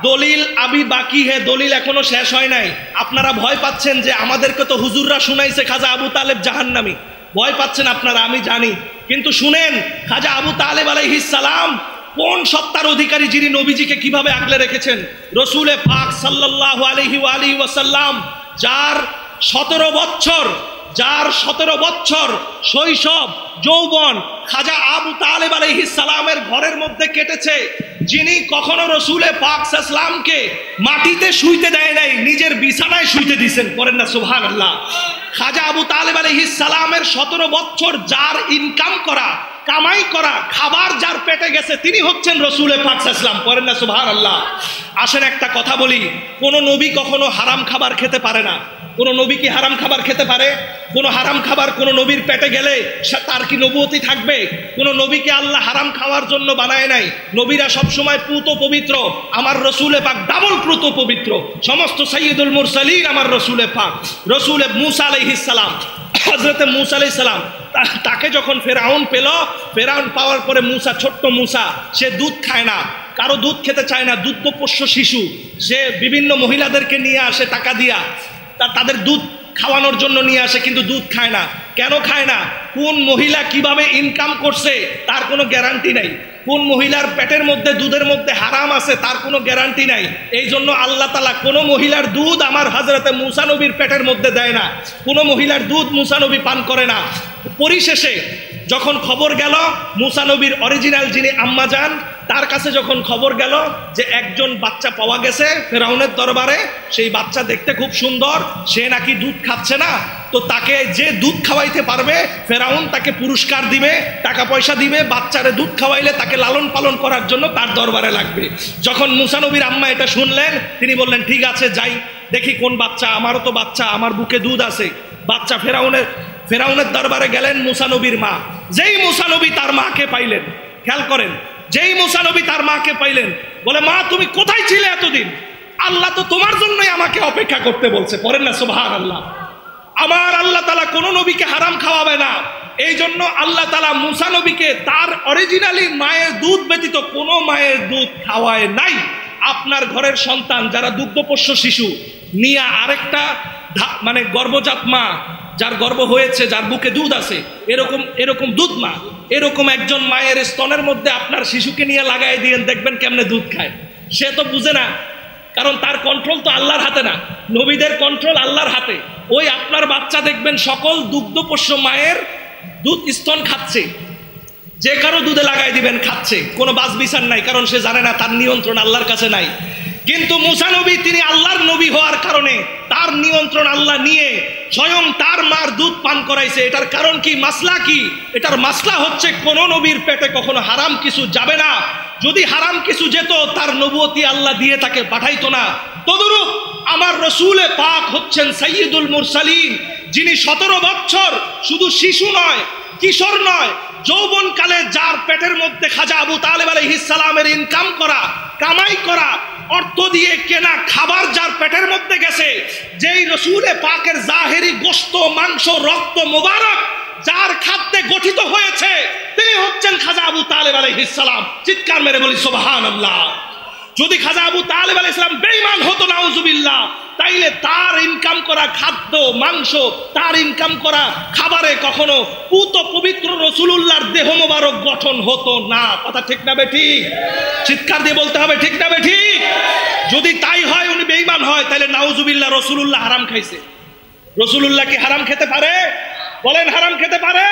দলিল আবি বাকি হে, দলিল এখনো শেষ হয় নাই। আপনারা ভয় পাচ্ছেন যে আমাদেরকে তো হুজুররা শুনাইছে খাজা আবু তালেব জাহান্নামী, ভয় পাচ্ছেন আপনারা, আমি জানি। কিন্তু শুনেন, খাজা আবু তালেব আলাইহিস সালাম কোন সত্তার অধিকারী, যিনি নবীজিকে কিভাবে আগলে রেখেছেন। রসুলে পাক সাল্লাল্লাহু আলাইহি ওয়া আলিহি ওয়াসাল্লাম যার 17 বছর শৈশব যৌবন খাজা আবু তালেব আলাইহিস সালামের ঘরের মধ্যে কেটেছে, যিনি কখনো রসুলে পাক সাল্লামকে মাটিতে শুইতে দেয় নাই, নিজের বিছানায় শুইতে দিয়েছেন। করেন না সুবহানাল্লাহ। খাজা আবু তালেব আলাইহিস সালামের 17 বছর যার ইনকাম করা, কামাই করা, খাবার যার পেটে গেছে, তিনি হচ্ছেন রসুলে পাক সাল্লাম। করেন না সুবহানাল্লাহ। আসেন একটা কথা বলি, কোন নবী কখনো হারাম খাবার খেতে পারে না। কোন নবী কি হারাম খাবার খেতে পারে? কোন হারাম খাবার কোন নবীর পেটে গেলে তার কি নবুয়তি থাকবে? কোন নবীকে আল্লাহ হারাম খাওয়ার জন্য বানায় নাই। নবীরা সবসময় পুত পবিত্র। আমার রসুলে পাক ডাবল পুত পবিত্র। সমস্ত সাইয়্যিদুল মুরসালিন আমার রসুলে পাক। রসুলে মুসা আলাইহিস সালাম, হযরতে মুসা আলাইহিস সালাম, তাকে যখন ফেরাউন পেল, ফেরাউন পাওয়ার পরে মুসা, ছোট্ট মুসা, সে দুধ খায় না, কারো দুধ খেতে চায় না, দুগ্ধপোষ্য শিশু, সে বিভিন্ন মহিলাদেরকে নিয়ে আসে টাকা দিয়া, তাদের দুধ খাওয়ানোর জন্য নিয়ে আসে, কিন্তু দুধ খায় না। কেন খায় না? কোন মহিলা কিভাবে ইনকাম করছে তার কোনো গ্যারান্টি নাই, কোন মহিলার পেটের মধ্যে দুধের মধ্যে হারাম আছে তার কোনো গ্যারান্টি নাই। এই জন্য আল্লাহ তাআলা কোনো মহিলার দুধ আমার হযরতে মুসা নবীর পেটের মধ্যে দেয় না, কোনো মহিলার দুধ মুসা নবী পান করে না। পরিশেষে যখন খবর গেল মুসা নবীর অরিজিনাল যিনি আম্মা যান, তার কাছে যখন খবর গেল যে একজন বাচ্চা পাওয়া গেছে ফেরাউনের দরবারে, সেই বাচ্চা দেখতে খুব সুন্দর, সে নাকি দুধ খাচ্ছে না, তো তাকে যে দুধ খাওয়াইতে পারবে ফেরাউন তাকে পুরস্কার দিবে, টাকা পয়সা দিবে, বাচ্চারে দুধ খাওয়াইলে তাকে লালন পালন করার জন্য তার দরবারে লাগবে। যখন মুসা নবীর আম্মা এটা শুনলেন, তিনি বললেন ঠিক আছে যাই, দেখি কোন বাচ্চা, আমারও তো বাচ্চা, আমার বুকে দুধ আছে। বাচ্চা ফেরাউনের দরবারে গেলেন মুসা নবীর মা। যেই মুসা নবী তার মাকে পাইলেন, খেয়াল করেন, যেই মুসা নবী তার মাকে পাইলেন, বলে মা তুমি কোথায় ছিলে এতদিন? আল্লাহ তো তোমার জন্যই আমাকে অপেক্ষা করতে বলছে। পড়েন না সুবহানাল্লাহ। আমার আল্লাহ তাআলা কোন নবীকে হারাম খাওয়াবে না, এই জন্য আল্লাহ তাআলা মুসা নবীকে তার অরিজিনালি মায়ের দুধ ব্যতীত কোনো মায়ের দুধ খাওয়ায় নাই। আপনার ঘরের সন্তান যারা দুগ্ধপোষ্য শিশু নিয়ে আরেকটা মানে গর্ভজাত মা, যার গর্ভ হয়েছে, যার বুকে দুধ আছে, এরকম দুধ মা, এরকম একজন মায়ের স্তনের মধ্যে আপনার শিশুকে নিয়ে লাগাই দিয়েন, দেখবেন কেমনে দুধ খায়। সে তো বুঝে না, কারণ তার কন্ট্রোল তো আল্লাহর হাতে না, নবীদের কন্ট্রোল আল্লাহর হাতে। ওই আপনার বাচ্চা দেখবেন সকল দুগ্ধপোষ্য মায়ের দুধ স্তন খাচ্ছে, যে কারো দুধে লাগাই দিবেন খাচ্ছে, কোনো বাস বিচার নাই, কারণ সে জানে না তার নিয়ন্ত্রণ আল্লাহর কাছে নাই। কিন্তু মুসা নবী তিনি আল্লাহর নবী হওয়ার কারণে তার নিয়ন্ত্রণ আল্লাহ নিয়ে স্বয়ং তার মার দুধ পান করাইছে। এটার কারণ কি, মাসলা কি? এটার মাসলা হচ্ছে কোন নবীর পেটে কখনো হারাম কিছু যাবে না। যদি হারাম কিছু যেত তার নবুয়তি আল্লাহ দিয়ে তাকে পাঠাইতো না। তদরূপ আমার রসুলে পাক হচ্ছেন সাইয়্যিদুল মুরসালিন, যিনি 17 বছর শুধু শিশু নয়, কিশোর নয়, যৌবনকালে যার পেটের মধ্যে খাজা আবু তালেব আলাইহিস সালামের ইনকাম করা, কামাই করা, অর্থ দিয়ে কেনা খাবার যার পেটের মধ্যে গেছে, যেই রসুলে পাকের জাহেরি গোশত, মাংস, রক্ত মোবারক যার খাদ্যে গঠিত হয়েছে, তিনি হচ্ছেন খাজা আবু তালেব আলাইহিস সালাম। চিৎকার মেরে বলি সুবহানাল্লাহ। যদি খাজা আবু তালেব আলাইহিস সালাম বেঈমান হতো, নাউজুবিল্লাহ, তাইলে তার ইনকাম করা খাদ্য, মাংস, তার ইনকাম করা খাবারে কখনো পুত পবিত্র রাসূলুল্লাহর দেহ মোবারক গঠন হতো না। কথা ঠিক না বেঠিক? চিৎকার দিয়ে বলতে হবে ঠিক না বেঠিক? যদি তাই হয়, উনি বেঈমান হয়, তাহলে নাউজুবিল্লাহ রাসূলুল্লাহ হারাম খাইছে। রাসূলুল্লাহ কি হারাম খেতে পারে? বলেন হারাম খেতে পারে?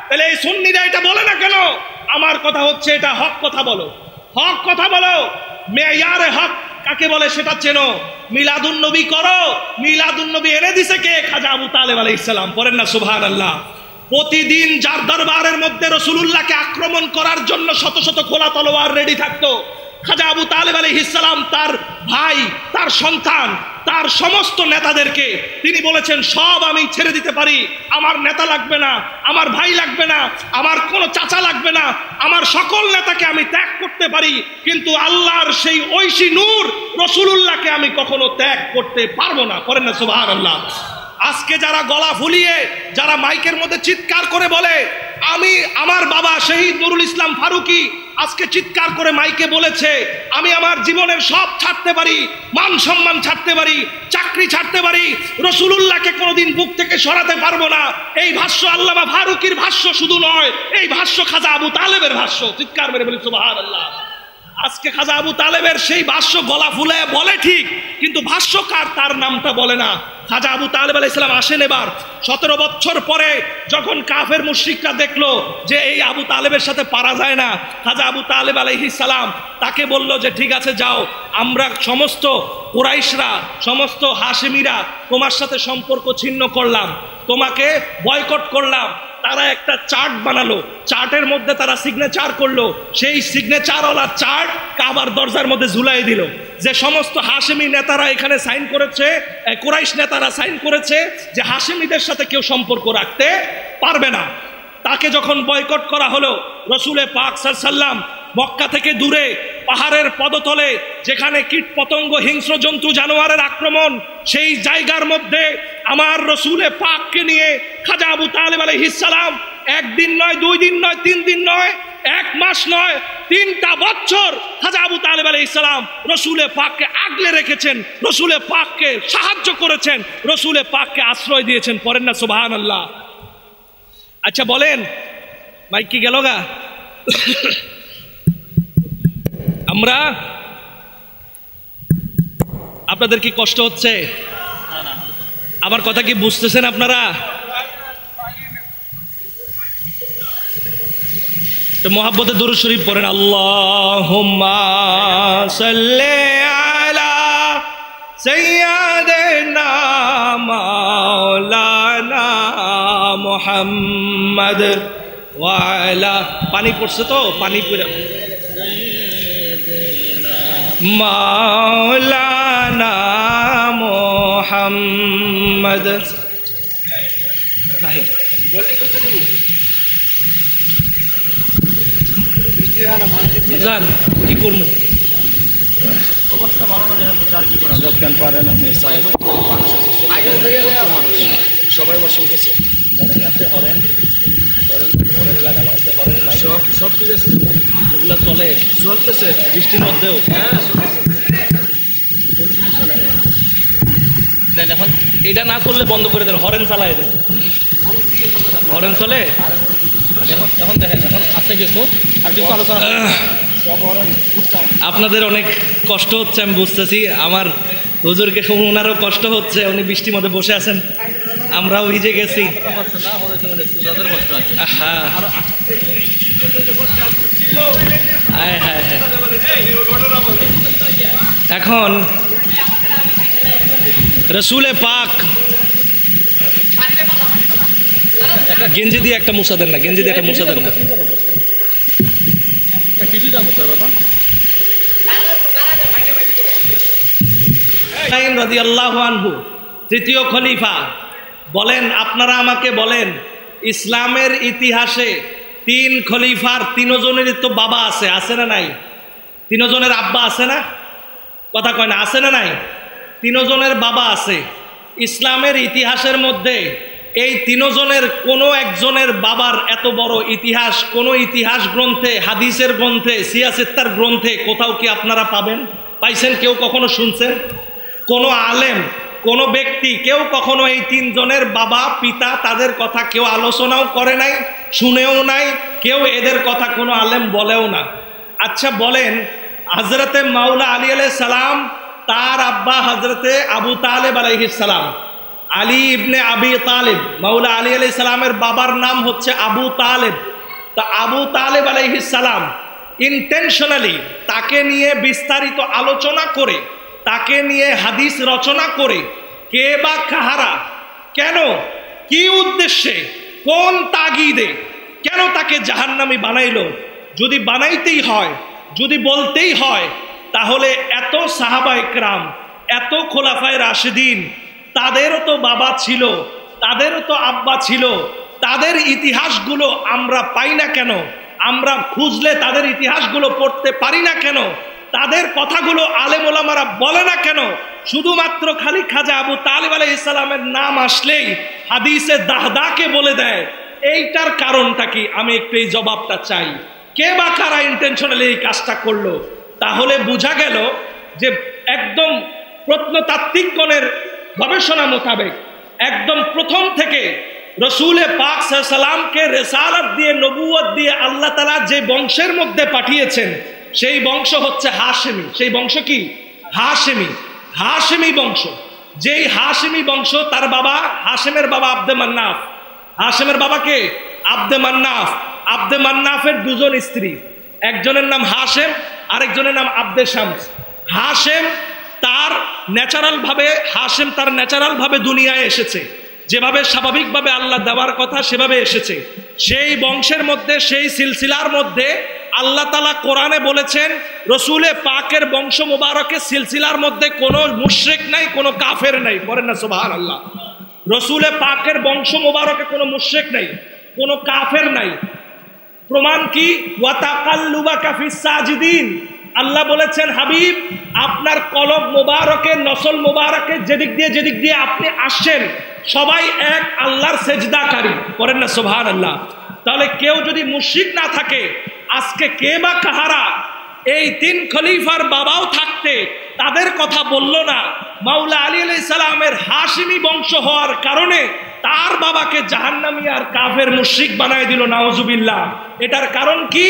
তাহলে এই সুন্নিরা এটা বলে না কেন? আমার কথা হচ্ছে এটা হক কথা বলো, হক কথা বলো। মেয়ারে হক কাকে বলে সেটা চেনো। মিলাদুন নবী করো, মিলাদুন নবী এনে দিছে কে? খাজা আবু তালেব আলাইহিস সালাম। পড়েন না সুবহানাল্লাহ। প্রতিদিন যার দরবারের মধ্যে রাসূলুল্লাহকে আক্রমণ করার জন্য শত শত খোলা তলোয়ার রেডি থাকতো, খাজা আবু তালেব আলাইহিস সালাম তার ভাই, তার সন্তান, তার সমস্ত নেতাদেরকে তিনি বলেছেন সব আমি ছেড়ে দিতে পারি, আমার নেতা লাগবে না, আমার ভাই লাগবে না, আমার কোনো চাচা লাগবে না, আমার সকল নেতাকে আমি ত্যাগ করতে পারি, কিন্তু আল্লাহর সেই ঐশী নূর রাসূলুল্লাহকে আমি কখনো ত্যাগ করতে পারবো না। করেন না সুবহানাল্লাহ। আজকে যারা গলা ফুলিয়ে, যারা মাইকের মধ্যে চিৎকার করে বলে আমি, আমার বাবা শহীদ নুরুল ইসলাম ফারুকী আজকে চিৎকার করে মাইকে বলেছে আমি আমার জীবনের সব ছাড়তে পারি, মান সম্মান ছাড়তে পারি, চাকরি ছাড়তে পারি, রাসূলুল্লাহকে কোনোদিন বুক থেকে সরাতে পারবো না, এই ভাষ্য আল্লামা ফারুকীর ভাষ্য শুধু নয়, এই ভাষ্য খাজা আবু তালেবের ভাষ্য। চিৎকার মেরে বলি সুবহানাল্লাহ। আজকে খাজা আবু তালেবের সেই ভাষ্য গলা ফুলে বলে ঠিক, কিন্তু ভাষ্যকার তার নামটা বলে না। খাজা আবু তালেব আলাইহিস সালাম আসেন এবার 17 বছর পরে, যখন কাফের মুশরিকরা দেখলো যে এই আবু তালেবের সাথে পারা যায় না, খাজা আবু তালেব আলাইহিস সালাম তাকে বলল যে ঠিক আছে যাও, আমরা সমস্ত কুরাইশরা, সমস্ত হাশেমিরা তোমার সাথে সম্পর্ক ছিন্ন করলাম, তোমাকে বয়কট করলাম। তারা একটা চার্ট বানালো, চার্টের মধ্যে তারা সিগনেচার করলো, সেই সিগনেচারওয়ালা চার্ট কাবার দরজার মধ্যে ঝুলাই দিল, যে সমস্ত হাশেমি নেতারা এখানে সাইন করেছে, কুরাইশ নেতারা সাইন করেছে যে হাশেমিদের সাথে কেউ সম্পর্ক রাখতে পারবে না। তাকে যখন বয়কট করা হলো, রসুলে পাক সাল্লাল্লাহু আলাইহি ওয়াসাল্লাম মক্কা থেকে দূরে পাহাড়ের পদতলে, যেখানে কীট পতঙ্গ, হিংস্র জন্তু জানোয়ারের আক্রমণ, সেই জায়গার মধ্যে আমার রসুলে পাককে নিয়ে খাজা আবু তালেব আলাইহিস সালাম 1 দিন নয়, 2 দিন নয়, 3 দিন নয়, 1 মাস নয় 3টা বছর খাজা আবু তালেব আলাইহিস সালাম রসুলে পাককে আগলে রেখেছেন, রসুলে পাককে সাহায্য করেছেন, রসুলে পাককে আশ্রয় দিয়েছেন। পড়েন না সুবহানাল্লাহ। আচ্ছা বলেন, মাইক কি গেল গা? আমরা আপনাদের কি কষ্ট হচ্ছে? আমার কথা কি বুঝতেছেন আপনারা? তো মুহাব্বতে দুরূদ শরীফ পড়েন। আল্লাহুম্মা সাল্লি আলা সাইয়্যিদিনা মাওলানা মুহাম্মদ ওয়া আলা, পানি পড়ছে তো, পানি পড়ে মাওলানা মুহাম্মদ। কি করবো অবস্থা বানানো যায় কি করা পারেন আপনি? সবাই বসে হরেন লাগানো আছে, হরেন সব ঠিক আছে, ওগুলা চলে, চলতেছে বৃষ্টির মধ্যেও। হ্যাঁ এখন এটা না চললে বন্ধ করে দেন, হরেন চালায় দেন, হরেন চলে। এখন দেখেন এখন আছে কিছু আর কিছু আলোচনা। আপনাদের অনেক কষ্ট হচ্ছে আমি বুঝতেছি, আমার হুজুরকে ওনারও কষ্ট হচ্ছে, উনি বৃষ্টির মধ্যে বসে আছেন, আমরাও ভিজে গেছি। এখন রসুলে পাক গেঞ্জি দিয়ে একটা মুছা দেন না, গেঞ্জি দিয়ে একটা মুছা দেন না। রাদিয়াল্লাহু আনহু তৃতীয় খলিফা বলেন, আপনারা আমাকে বলেন ইসলামের ইতিহাসে 3 খলিফার 3 জনেরই তো বাবা আছে, আছে না নাই? 3 জনের আব্বা আছে না? কথা কয় না, আছে না নাই? 3 জনের বাবা আছে। ইসলামের ইতিহাসের মধ্যে এই 3 জনের কোনো একজনের বাবার এত বড় ইতিহাস কোনো ইতিহাস গ্রন্থে, হাদিসের গ্রন্থে, সিয়াসিত্তার গ্রন্থে কোথাও কি আপনারা পাবেন? পাইছেন? কেউ কখনো শুনছেন? কোনো আলেম, কোনো ব্যক্তি কেউ কখনো এই 3 জনের বাবা পিতা তাদের কথা কেউ আলোচনাও করে নাই, শুনেও নাই, কেউ এদের কথা কোনো আলেম বলেও না। আচ্ছা বলেন, হযরতে মাওলা আলী আলাইহিস সালাম তার আব্বা হযরতে আবু তালেব আলাইহিস সালাম, আলী ইবনে আবি তালেব, মাওলা আলী আলাইহিস সালামের বাবার নাম হচ্ছে আবু তালেব। তা আবু তালেব আলাইহিস সালাম ইন্টেনশনালি তাকে নিয়ে বিস্তারিত আলোচনা করে, তাকে নিয়ে হাদিস রচনা করে, কে বা কাহারা, কেন, কি উদ্দেশ্যে, কোন তাগিদে, কেন তাকে জাহান্নামী বানাইলো? যদি বানাইতেই হয়, যদি বলতেই হয়, তাহলে এত সাহাবা ইকরাম, এত খোলাফায়ে রাশিদিন, তাদেরও তো বাবা ছিল, তাদেরও তো আব্বা ছিল, তাদের ইতিহাসগুলো আমরা পাই না কেন? আমরা খুঁজলে তাদের ইতিহাসগুলো পড়তে পারি না কেন? তাদের কথাগুলো আলেম ওলামারা বলে না কেন? শুধুমাত্র খালি খাজা আবু তালেব আলাইহিস সালামের নাম আসলেই হাদিসে দাহদাকে বলে দেয়। এইটার কারণটা কি? আমি একটু এই জবাবটা চাই। কে বা কারা ইন্টেনশনালি এই কাজটা করলো? তাহলে বোঝা গেল যে একদম প্রত্নতাত্ত্বিকগণের গবেষণা মোতাবেক একদম প্রথম থেকে রসুলে পাক সাল্লাল্লাহু আলাইহি সাল্লামকে রিসালাত দিয়ে, নবুয়ত দিয়ে আল্লাহ তাআলা যে বংশের মধ্যে পাঠিয়েছেন সেই বংশ হচ্ছে হাশেমি। সেই বংশ কি? হাশেমি। হাশেমি বংশ। যেই হাশেমি বংশ, তার বাবা, হাশেমের বাবা আব্দে মান্নাফ। হাশেমের বাবাকে আব্দে মান্নাফ। আব্দে মান্নাফের 2 জন স্ত্রী, একজনের নাম হাশেম, আরেকজনের নাম আব্দে শামস। হাশেম তার ন্যাচারাল ভাবে দুনিয়ায় এসেছে, যেভাবে স্বাভাবিকভাবে আল্লাহ দেওয়ার কথা সেভাবে এসেছে। সেই বংশের মধ্যে, সেই সিলসিলার মধ্যে আল্লাহ তাআলা কোরআনে বলেছেন রসুলে পাকের বংশ মুবারকের সিলসিলার মধ্যে কোনো মুশরিক নাই, কোনো কাফের নাই। বলেন না সুবহানাল্লাহ। রসুলে পাকের বংশ মুবারকে কোনো মুশরিক নাই, কোনো কাফের নাই। প্রমাণ কি? ওয়া তাকাল্লুবাকা ফিস সাজিদিন। আল্লাহ বলেছেন হাবিব, আপনার কলব মুবারকের, নসল মুবারকের যেদিক দিয়ে আপনি আসছেন সবাই এক আল্লাহর সেজদাকারী। করেন না সুবহানাল্লাহ। তাহলে কেউ যদি মুশরিক না থাকে, আজকে কে বা কাহারা এই তিন খলিফার বাবাও থাকতে তাদের কথা বলল না? মাওলা আলী আলাইহিস সালামের হাশিমি বংশ হওয়ার কারণে তার বাবাকে জাহান্নামী আর কাফের মুশরিক বানায় দিল, নাউজুবিল্লাহ। এটার কারণ কি?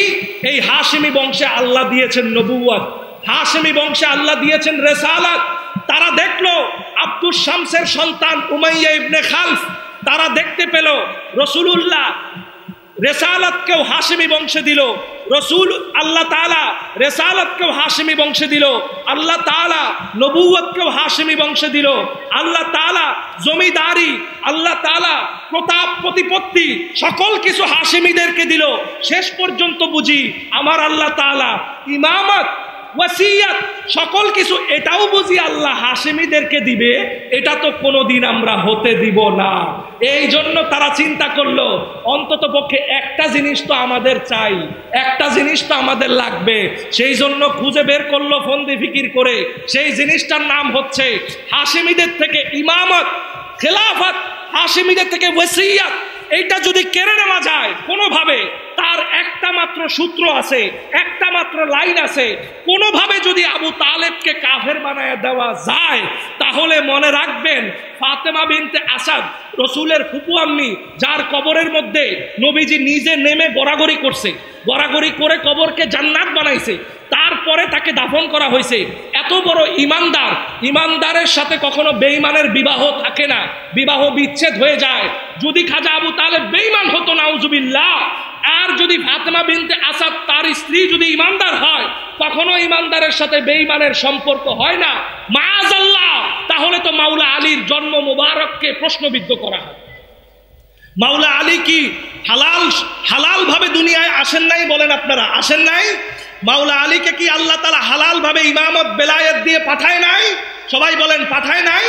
এই হাশিমি বংশে আল্লাহ দিয়েছেন নবুয়ত, হাশিমি বংশে আল্লাহ দিয়েছেন রিসালাত। তারা দেখলো আব্দুস শামসের সন্তান উমাইয়া ইবনে খালফ, তারা দেখতে পেল রাসূলুল্লাহ রেসালাতকেও হাশিমি বংশে দিল, রসুল আল্লাহ তাআলা রেসালাতকেও হাশিমি বংশে দিল, আল্লাহ তাআলা নবুয়তকেও হাশিমি বংশে দিল, আল্লাহ তাআলা জমিদারি, আল্লাহ তাআলা প্রতাপ প্রতিপত্তি সকল কিছু হাশিমিদেরকে দিল। শেষ পর্যন্ত বুঝি আমার আল্লাহ তাআলা ইমামত, ওয়াসিয়াত সকল কিছু এটাও বুঝি আল্লাহ হাশিমিদেরকে দিবে, এটা তো কোনোদিন আমরা হতে দিব না। এই জন্য তারা চিন্তা করলো অন্তত পক্ষে একটা জিনিস তো আমাদের চাই, একটা জিনিস তো আমাদের লাগবে। সেই জন্য খুঁজে বের করলো ফন্দি ফিকির করে, সেই জিনিসটার নাম হচ্ছে হাশিমিদের থেকে ইমামত, খেলাফত, হাশিমিদের থেকে ওয়াসিয়াত। এইটা যদি কেড়ে নেওয়া যায় কোনোভাবে, তার একটা মাত্র সূত্র আছে, একটা মাত্র লাইন আছে। কোনোভাবে যদি আবু তালেবকে কাফের বানায় দেওয়া যায়, তাহলে মনে রাখবেন ফাতেমা বিনতে আসাদ, রসুলের ফুপু আম্মি, যার কবরের মধ্যে নবীজি নিজে নেমে গড়াগড়ি করছে, গড়াগড়ি করে কবরকে জান্নাত বানাইছে, তারপরে তাকে দাফন করা হয়েছে। এত বড় ইমানদার, ইমানদারের সাথে কখনো বেঈমানের বিবাহ থাকে না, বিবাহ বিচ্ছেদ হয়ে যায়। যদি খাজা আবু তালেব বেঈমান হতো, নাউজুবিল্লাহ, আর যদি ফাতেমা বিনতে আসাদ তার স্ত্রী যদি ইমানদার হয়, কখনো ইমানদারের সাথে বেঈমানের সম্পর্ক হয় না, মাআযাল্লাহ। তাহলে তো মাওলা আলীর জন্ম মুবারককে প্রশ্নবিদ্ধ করা হয়। মাওলা আলী কি হালাল ভাবে দুনিয়ায় আসেন নাই? বলেন আপনারা, আসেন নাই? মাওলা আলীকে কি আল্লাহ তাআলা হালাল ভাবে ইমামত বেলায়েত দিয়ে পাঠায় নাই? সবাই বলেন, পাঠায় নাই?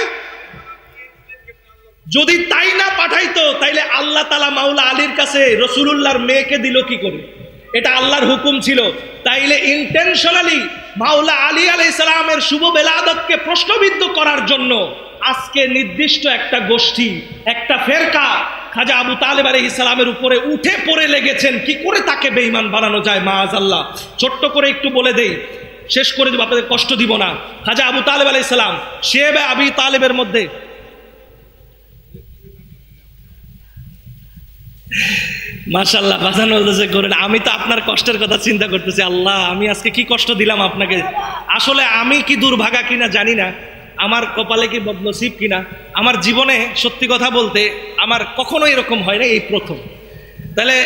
যদি তাই না পাঠাইতো, তাইলে আল্লাহ তাআলা মাওলা আলীর কাছে রাসূলুল্লাহর মেয়েকে দিল কি করে? এটা আল্লাহর হুকুম ছিল। তাইলে ইন্টেনশনালি মাওলা আলী আলাইহিস সালামের শুভ বেলাদতকে প্রশ্নবিদ্ধ করার জন্য আজকে নির্দিষ্ট একটা গোষ্ঠী, একটা ফেরকা খাজা আবু তালেব আলাইহিস সালামের উপরে উঠে পড়ে লেগেছেন কি করে তাকে বেঈমান বানানো যায়, মাআযাল্লাহ। ছোট্ট করে একটু বলে দেই, শেষ করে দিব, আপনাদের কষ্ট দিব না। খাজা আবু তালেব আলাইহিস সালাম শিবে আবি তালেবের মধ্যে মাশাআল্লাহ বাজানো হচ্ছে করেন। আমি তো আপনার কষ্টের কথা চিন্তা করতেছি, আল্লাহ আমি আজকে কি কষ্ট দিলাম আপনাকে। আসলে আমি কি দুর্ভাগা কিনা জানি না, আমার কপালে কি বদনসিব কিনা, আমার জীবনে সত্যি কথা বলতে আমার কখনো এরকম হয় না, এই প্রথম। তাহলে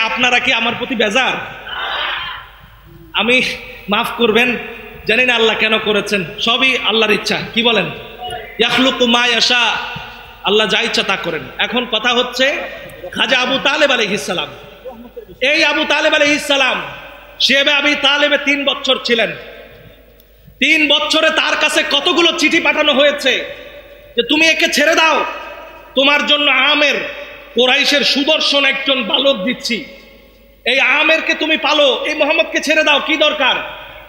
আপনারা কি আমার প্রতি বেজার? আমি মাফ করবেন, জানি না আল্লাহ কেন করেছেন, সবই আল্লাহর ইচ্ছা। কি বলেন? ইয়াখলুকু মা ইয়াশা, আল্লাহ যা ইচ্ছা তা করেন। এখন কথা হচ্ছে খাজা আবু তালেব আলাইহিস সালাম, এই আবু তালেব আলাইহিস সালাম শিবে আবি তালেবে 3 বছর ছিলেন। 3 বছরে তার কাছে কতগুলো চিঠি পাঠানো হয়েছে যে তুমি একে ছেড়ে দাও, তোমার জন্য আমের, কোরাইশের সুদর্শন একজন বালক দিচ্ছি, এই আমেরকে তুমি পালো, এই মোহাম্মদকে ছেড়ে দাও, কি দরকার,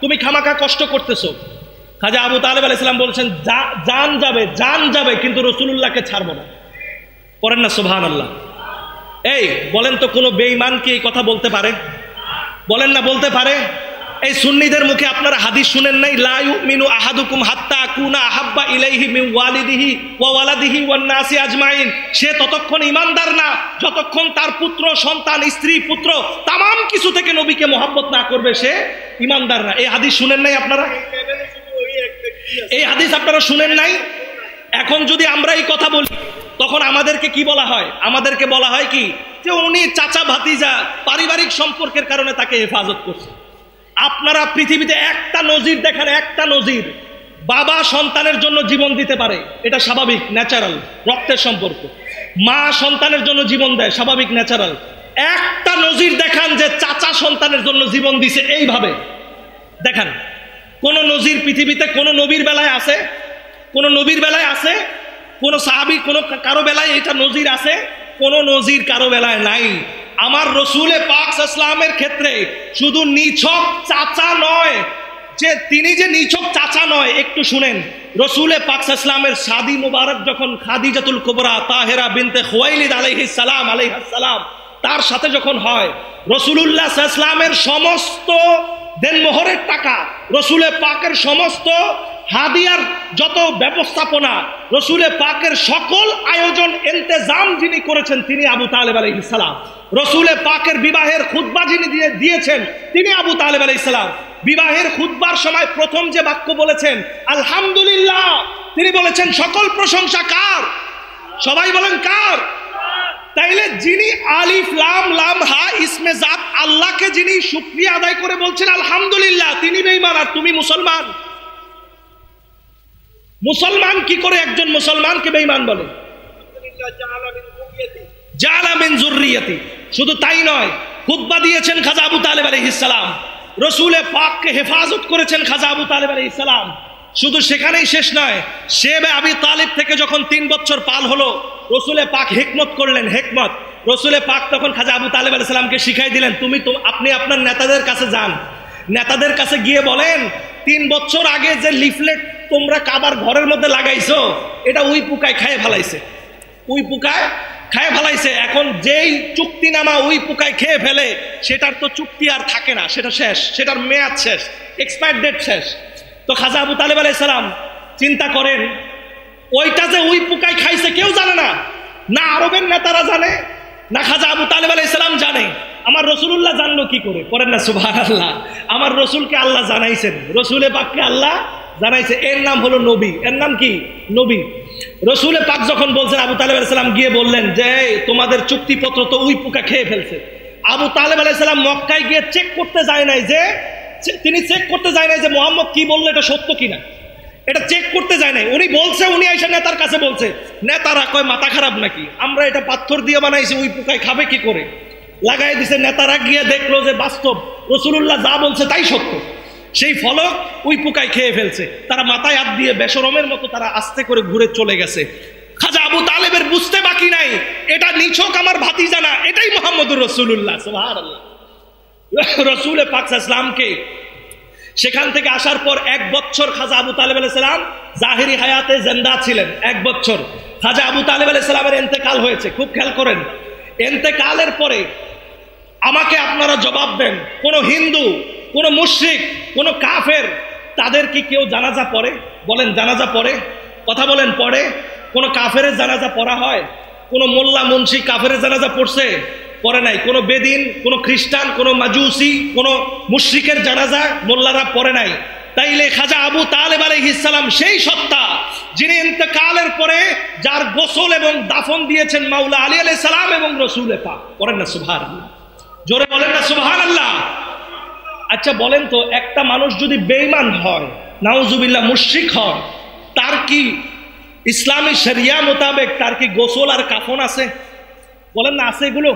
তুমি খামাখা কষ্ট করতেছো। খাজা আবু তালেব আলাইহিস সালাম বলছেন জান যাবে কিন্তু রাসূলুল্লাহকে ছাড়বো না। করেন না সুবহানাল্লাহ? এই বলেন তো কোনো বেঈমান কি এই কথা বলতে পারে? বলেন না, বলতে পারে? এই সুন্নিদের মুখে আপনারা হাদিস শুনেন নাই, লা ইউমিনু আহাদুকুম হাত্তা আকুনা আহাব্বা ইলাইহি মিন ওয়ালিদিহি ওয়া ওয়ালাদিহি ওয়ান নাসি আজমাইন। সে ততক্ষণ ইমানদার না যতক্ষণ তার পুত্র সন্তান স্ত্রী পুত্র তামাম কিছু থেকে নবীকে মহব্বত না করবে, সে ইমানদার না। এই হাদিস শুনেন নাই আপনারা? এই হাদিস আপনারা শুনেন নাই? এখন যদি আমরা এই কথা বলি, তখন আমাদেরকে কি বলা হয়? আমাদেরকে বলা হয় কি যে উনি চাচা ভাতিজা পারিবারিক সম্পর্কের কারণে তাকে হেফাজত করছে। আপনারা পৃথিবীতে একটা নজির দেখেন, একটা নজির, বাবা সন্তানের জন্য জীবন দিতে পারে, এটা স্বাভাবিক, ন্যাচারাল, রক্তের সম্পর্ক। মা সন্তানের জন্য জীবন দেয়, স্বাভাবিক, ন্যাচারাল। একটা নজির দেখান যে চাচা সন্তানের জন্য জীবন দিছে এইভাবে, দেখান। কোন নজির পৃথিবীতে কোন নবীর বেলায় আছে? কোন নবীর বেলায় আছে? কোন সাহাবী কারো বেলায় এটা নজির আছে? কোন নজির কারো বেলায় নাই। আমার রসুলে পাক ইসলামের ক্ষেত্রে শুধু নিছক চাচা নয়, যে তিনি যে নিছক চাচা নয়, একটু শুনেন। রসুলে পাক ইসলামের শাদী মুবারক যখন খাদিজাতুল কুবরা তাহেরা বিনতে খুয়াইলিদ আলাইহিস সালাম তার সাথে যখন হয়, রাসূলুল্লাহ সাল্লাল্লাহু আলাইহি ওয়াসাল্লামের সমস্ত দেনমোহরের টাকা, রসুলে পাকের সমস্ত হাদিয়ার যত ব্যবস্থাপনা, রসুলে পাকের সকল আয়োজন ইন্তেজাম যিনি করেছেন তিনি আবু তালেব আলাইহিস সালাম। রসুলে পাকের বিবাহের খুতবা যিনি দিয়েছেন তিনি আবু তালেব আলাইহিস সালাম। বিবাহের খুতবার সময় প্রথম যে বাক্য বলেছেন আলহামদুলিল্লাহ, তিনি বলেছেন সকল প্রশংসা কার? সবাই বলেন কার? তাইলে যিনি আলিফ লাম লাম হা ইসমে জাত আল্লাহকে যিনি শুকরিয়া আদায় করে বলছেন আলহামদুলিল্লাহ, তিনি বেঈমান আর তুমি মুসলমান। মুসলমান কি করে একজন মুসলমানকে বেঈমান বলে? জাআলা মিন যুররিয়াতি। শুধু তাই নয়, খুতবা দিয়েছেন খাজা আবু তালেব আলাইহিস সালাম, রাসূলে পাককে হেফাজত করেছেন খাজা আবু তালেব আলাইহিস সালাম। শুধু সেখানেই শেষ নয়, শেবে আবি তালিব থেকে যখন 3 বছর পাল হলো, রসুলে পাক হিকমত করলেন। হিকমত রসুলে পাক তখন খাজা আবু তালেব আলাইহিস সালামকে শিখাই দিলেন, আপনি আপনার নেতাদের কাছে যান, নেতাদের কাছে গিয়ে বলেন 3 বছর আগে যে লিফলেট তোমরা কাবার ঘরের মধ্যে লাগাইছো এটা উই পোকায় খায় ফেলাইছে, উই পোকায় খায় ফেলাইছে। এখন যেই চুক্তিনামা উই পোকায় খেয়ে ফেলে সেটার তো চুক্তি আর থাকে না, সেটা শেষ, সেটার মেয়াদ শেষ, এক্সপায়ার ডেট শেষ। তো খাজা আবু তালেব আলাইহিস সালাম চিন্তা করেন, ওইটা যে উই পোকায় খাইছে কেউ জানে না, না আরবের নেতারা জানে, না খাজা আবু তালেব আলাইহিস সালাম জানে। আমার রাসূলুল্লাহ জানলো কি করে? পড়েন না সুবহানাল্লাহ। আমার রাসূলকে আল্লাহ জানাইছেন, রাসূলে পাককে আল্লাহ জানাইছে। এর নাম হলো নবী। এর নাম কি? নবী। রাসূলে পাক যখন বলছেন, আবু তালেব আলাইহিস সালাম গিয়ে বললেন যে তোমাদের চুক্তিপত্র তো উই পোকা খেয়ে ফেলছে। আবু তালেব আলাইহিস সালাম মক্কায় গিয়ে চেক করতে যায় নাই যে, তিনি চেক করতে যায় নাই যে মুহাম্মদ কি বললো এটা সত্য কিনা, এটা চেক করতে যায় নাই। উনি বলছে, উনি আইসা নেতার কাছে বলছে, নেতারা কয় মাথা খারাপ নাকি, আমরা এটা পাথর দিয়ে বানাইছি, উই পোকায় খাবে কি করে, লাগাই দিছে। নেতারা গিয়ে দেখলো যে বাস্তব রাসূলুল্লাহ যা বলছে তাই সত্য, সেই ফলক উই পোকায় খেয়ে ফেলছে। তারা মাথায় হাত দিয়ে বেশরমের মতো তারা আস্তে করে ঘুরে চলে গেছে। খাজা আবু তালেবের বুঝতে বাকি নাই, এটা নিছক আমার ভাতিজা না, এটাই মুহাম্মদুর রাসূলুল্লাহ। সুবহানাল্লাহ। রাসূলে পাক সাল্লাল্লাহু আলাইহি ওয়াসাল্লামকে সেখান থেকে আসার পর 1 বছর খাজা আবু তালেব আলাইহিস সালাম জাহিরি হায়াতে জিন্দা ছিলেন। 1 বছর খাজা আবু তালেব আলাইহিস সালামের ইন্তেকাল হয়েছে। খুব খেয়াল করেন, ইন্তেকালের পরে আমাকে আপনারা জবাব দেন, কোন হিন্দু, কোন মুশরিক, কোন কাফের, তাদের কি কেউ জানাজা পড়ে? বলেন জানাজা পড়ে? কথা বলেন পড়ে? কোন কাফেরের জানাজা পড়া হয়? কোন মোল্লা মুন্সি কাফেরের জানাজা পড়ছে? পড়ে নাই। কোন বেদিন, কোন খ্রিস্টান, কোন মাজুসি, কোন মুশরিকের জানাজা মোল্লারা পড়ে নাই। তাইলে খাজা আবু তালেব আলাইহিস সালাম সেই সত্তা যিনি ইন্তেকালের পরে যার গোসল এবং দাফন দিয়েছেন মাওলা আলী আলাইহিস সালাম এবং রাসূলে পাক। পড়েন না সুবহানাল্লাহ, জোরে বলেন না সুবহানাল্লাহ। আচ্ছা বলেন তো, একটা মানুষ যদি বেঈমান হয়, নাউজুবিল্লাহ মুশরিক হয়, তার কি ইসলামী শরিয়া মোতাবেক তার কি গোসল আর কাফন আছে? বলেন না আছে এগুলো?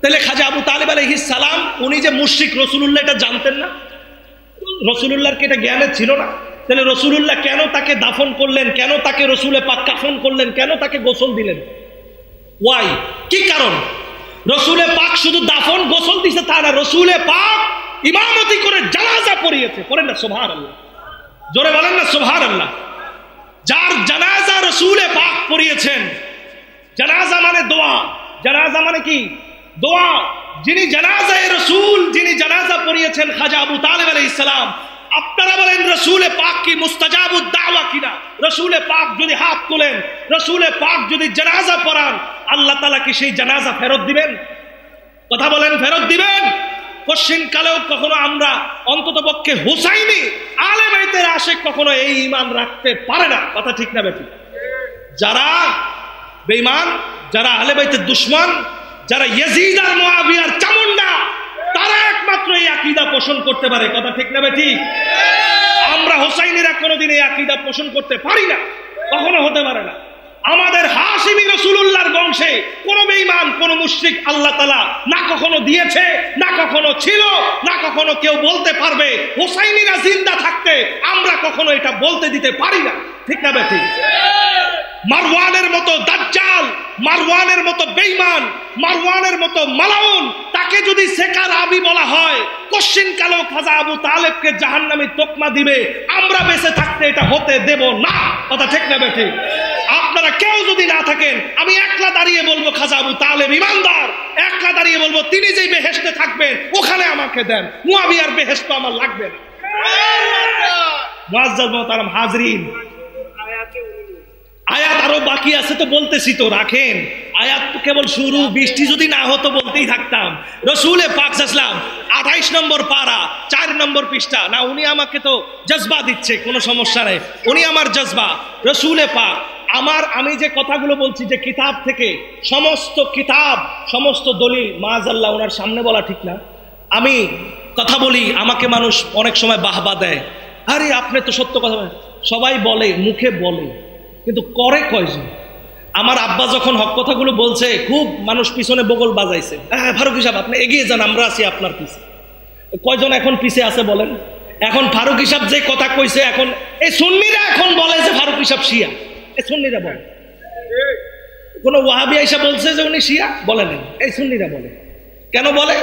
তাহলে খাজা আবু তালেব আলাইহিস সালাম উনি যে মুশরিক, রাসূলুল্লাহ এটা জানতেন না? রাসূলুল্লাহর কি এটা জ্ঞানে ছিল না? তাহলে রাসূলুল্লাহ কেন তাকে দাফন করলেন, কেন তাকে রাসূলে পাক কাফন করলেন, কেন তাকে গোসল দিলেন? ওয়াই, কি কারণ? রাসূলে পাক শুধু দাফন গোসল দিছে তা না, রাসূলে পাক ইমামতি করে জানাজা পড়িয়েছে। পড়েন না সুবহানাল্লাহ, জোরে বলেন না সুবহানাল্লাহ। যার জানাজা রাসূলে পাক পড়িয়েছেন, জানাজা মানে দোয়া, জানাজা মানে কি? দোয়া। যিনি জানাজায়ে রাসূল, যিনি জানাজা পড়িয়েছেন খাজা আবু তালেব আলাইহিস সালাম, আপনারা বলেন রাসূলে পাক কি মুস্তাজাবুদ দাওয়া কিনা? রাসূলে পাক যদি হাত তোলেন, রাসূলে পাক যদি জানাজা পড়ান, আল্লাহ তাআলা কি সেই জানাজা ফেরত দিবেন? কথা বলেন, ফেরত দিবেন? কোশ্চিন কালেও কখনো আমরা অন্তত পক্ষে হুসাইনি আলে বাইতের আশিক কখনো এই ঈমান রাখতে পারে না। কথা ঠিক না বেঠিক? যারা বেঈমান, যারা আলে বাইতের দুশমন, যারা ইয়াজিদ আর মুআবিয়ার চামুন্ডা, তারা একমাত্র এই আকীদা পোষণ করতে পারে। কথা ঠিক না বেঠিক? আমরা হুসাইনিরা কোনোদিন এই আকীদা পোষণ করতে পারি না, কখনো হতে পারে না। আমাদের হাশিমি রাসূলুল্লাহর বংশে কোন বেঈমান, কোন মুশরিক আল্লাহ তাআলা না কখনো দিয়েছে, না কখনো ছিল, না কখনো কেউ বলতে পারবে। হুসাইনিরা জিন্দা থাকতে আমরা কখনো এটা বলতে দিতে পারি না। ঠিক না বেঠিক? মারওয়ানের মতো দাজ্জাল, মারওয়ানের মতো বেঈমান, মারওয়ানের মতো মালাউন, তাকে যদি সেকার আবি বলা হয়, কোশ্চিন কালো খাজা আবু তালেবকে জাহান্নামী তকমা দিবে। আমরা বেঁচে থাকতে এটা হতে দেব না। কথা ঠিক না বেঠিক? আপনারা কেউ যদি না থাকেন, আমি একলা দাঁড়িয়ে বলবো খাজা আবু তালেব ইমানদার, একলা দাঁড়িয়ে বলবো তিনি যেই বেহেশতে থাকবেন ওখানে আমাকে দেন, মুয়াবিয়ার বেহেশত আমার লাগবে না। মুআজ্জাজ মুহতারাম হাজরিন, আয়াত আরো বাকি আছে তো বলতেছি তো, রাখেন। আয়াত তো কেবল শুরু, বৃষ্টি যদি না হতো বলতেই থাকতাম। রসুলে পাক সাল্লাল্লাহু আলাইহি ওয়াসাল্লাম 28 নম্বর পারা 4 নম্বর পৃষ্ঠা। না, উনি আমাকে তো জজবা দিচ্ছে, কোনো সমস্যা নেই, উনি আমার জজবা। রসুলে পাক আমি যে কথাগুলো বলছি যে কিতাব থেকে, সমস্ত কিতাব, সমস্ত দলিল মাআযাল্লাহ ওনার সামনে বলা ঠিক না। আমি কথা বলি, আমাকে মানুষ অনেক সময় বাহবা দেয়, আরে আপনি তো সত্য কথা বলেন। সবাই বলে, মুখে বলে, কিন্তু করে কয়জন? আমার আব্বা যখন হক কথাগুলো বলছে, খুব মানুষ পিছনে বগল বাজাইছে, হ্যাঁ ফারুকী সাহেব আপনি এগিয়ে যান, আমরা আছি আপনার পিছে। কয়জন এখন পিছে আছে বলেন? এখন ফারুকী সাহেব যে কথা কইছে, এখন এই সুন্নিরা এখন বলে যে ফারুকী সাহেব শিয়া। এই সুন্নিরা বলে, কোন ওয়াহাবি আইসা বলছে যে উনি শিয়া? বলে নেন, এই সুন্নিরা বলে। কেন বলে?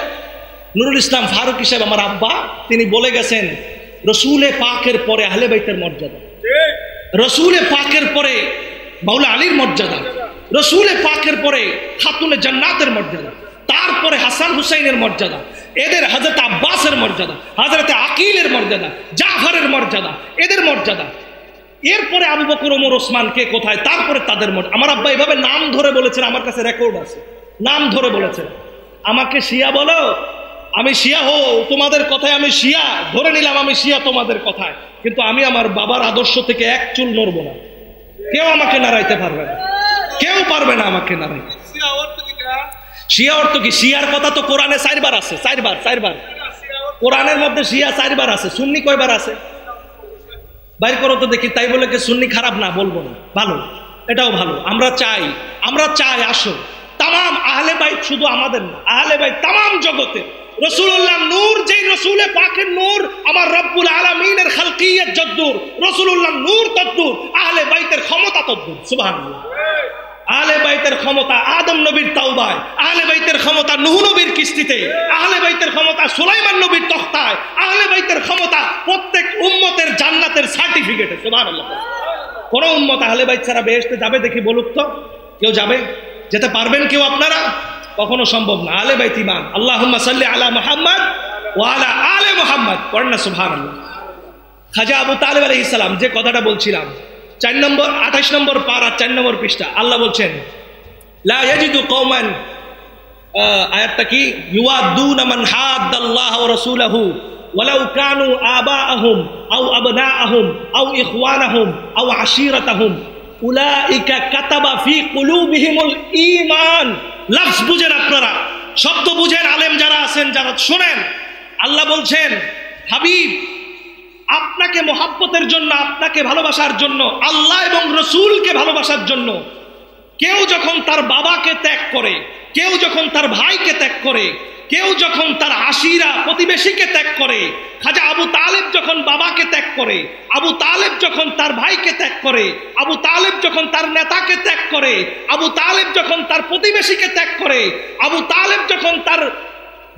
নুরুল ইসলাম ফারুকী সাহেব আমার আব্বা, তিনি বলে গেছেন রসুলে পাকের পরে আহলে বাইতের মর্যাদা, রসুলে পাকের পরে মাওলা আলীর মর্যাদা, রসুলে পাকের পরে খাতুনে জান্নাতের মর্যাদা, তারপরে হাসান হুসাইনের মর্যাদা, এদের হযরত আব্বাসের মর্যাদা, হযরত আকিলের মর্যাদা, জাফরের মর্যাদা, এদের মর্যাদা, এরপরে আবু বকর ওমর ওসমান কে কোথায়, তারপরে তাদের মর্যাদা। আমার আব্বা এভাবে নাম ধরে বলেছেন, আমার কাছে রেকর্ড আছে, নাম ধরে বলেছেন। আমাকে শিয়া বলো, আমি শিয়া হো, তোমাদের কথায় আমি শিয়া, ধরে নিলাম আমি শিয়া তোমাদের কথায়, কিন্তু আমি আমার বাবার আদর্শ থেকে এক চুল নড়ব না। কেউ আমাকে নাড়াইতে পারবে না, কেউ পারবে না আমাকে নাড়াইতে। শিয়া অর্থ কি? শিয়ার কথা তো কোরআনে 4 বার আছে, 4 বার। কোরআনের মধ্যে শিয়া 4 বার আছে, সুন্নি কয়বার আছে? বাইর করো তো দেখি। তাই বলে কি সুন্নি খারাপ? না, বলবো না, ভালো, এটাও ভালো। আমরা চাই আসো তামাম আহলে বাইত, শুধু আমাদের না, আহলে বাইত তামাম জগতের রাসূলুল্লাহ নূর, যেই রাসূলে পাকের নূর, আমার রব্বুল আলামিনের খালকিয়ত যদ্দূর, রাসূলুল্লাহ নূর তদ্দূর, আহলে বাইতের ক্ষমতা তদ্দূর। সুবহানাল্লাহ। আহলে বাইতের ক্ষমতা আদম নবীর তাওবায়, আহলে বাইতের ক্ষমতা নূহ নবীর কিস্তিতে, আহলে বাইতের ক্ষমতা সুলাইমান নবীর তখতায়, আহলে বাইতের ক্ষমতা প্রত্যেক উম্মতের জান্নাতের সার্টিফিকেটে। সুবহানাল্লাহ। কোন উম্মত আহলে বাইত ছাড়া বেহেশতে যাবে দেখি বলুক তো? কেউ যাবে? যেতে পারবেন কেউ আপনারা? কখনো সম্ভব না। আহলে বাইত ঈমান। আল্লাহুম্মা সাল্লি আলা মুহাম্মদ ওয়া আলা আলে মুহাম্মদ। পড়েন না সুবহানাল্লাহ। খাজা আবু তালেব আলাইহিস সালাম যে কথাটা বলছিলাম, 4 নম্বর 28 নম্বর পারা 4 নম্বর পৃষ্ঠা, আল্লাহ বলছেন লা ইয়াজিদু কওমান, আয়াতটা কি? ইউআদুনা মান হাদ্দাল্লাহ ওয়া রাসূলহু ওয়ালাউ কানু আবাআহুম আও আবনাআহুম আও ইখওয়ানাহুম আও আশীরাতাহুম উলাইকা কাতাবা ফি কুলুবিহিমুল ঈমান। লফজ বুঝেন আপনারা, শব্দ বুঝেন, আলেম যারা আছেন, যারা শোনেন। আল্লাহ বলছেন হাবিব, আপনাকে মোহাব্বতের জন্য, আপনাকে ভালোবাসার জন্য, আল্লাহ এবং রসুলকে ভালোবাসার জন্য কেউ যখন তার বাবাকে ত্যাগ করে, কেউ যখন তার ভাইকে ত্যাগ করে, কেউ যখন তার আশিরা প্রতিবেশীকে ত্যাগ করে, খাজা আবু তালেব যখন বাবাকে ত্যাগ করে, আবু তালেব যখন তার ভাইকে ত্যাগ করে, আবু তালেব যখন তার নেতাকে ত্যাগ করে, আবু তালেব যখন তার প্রতিবেশীকে ত্যাগ করে, আবু তালেব যখন তার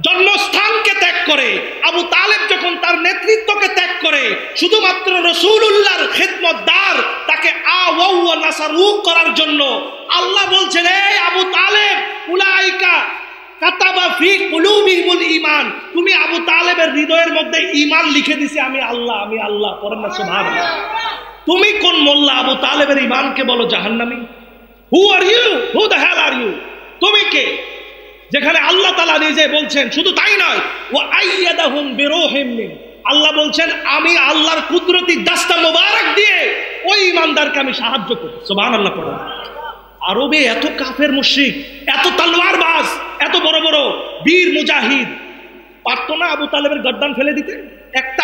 জন্মস্থানকে ত্যাগ করে, আবু তালেব যখন তার নেতৃত্বকে ত্যাগ করে, শুধুমাত্র রাসূলুল্লাহর খিদমতদার তাকে আওয়া নাসারু করার জন্য আল্লাহ বলছেন, এই আবু তালেব, উলাইকা কাতাবা ফি কুলুবিহিমুল ঈমান, তুমি আবু তালেবের হৃদয়ের মধ্যে ঈমান লিখে দিছি আমি আল্লাহ, আমি আল্লাহ। পড়েন না সুবহানাল্লাহ। তুমি কোন মোল্লা আবু তালেবের ঈমানকে বলো জাহান্নামী? Who are you? Who the hell are you? তুমি কে? যেখানে আল্লাহ তাআলা নিজে বলছেন, শুধু তাই নয়, ওয়া আইয়াদাহুম বিরূহিম মিন, আল্লাহ বলছেন আমি আল্লাহর কুদরতি দাস্তা মোবারক দিয়ে ওই ঈমানদারকে আমি সাহায্য করি। সুবহানাল্লাহ। পড়েন। আরবে এত কাফের মুশরিক, এত তলোয়ারবাজ, এত বড় বড় বীর মুজাহিদ, পারতো না আবু তালেবের গর্দান ফেলে দিতে? একটা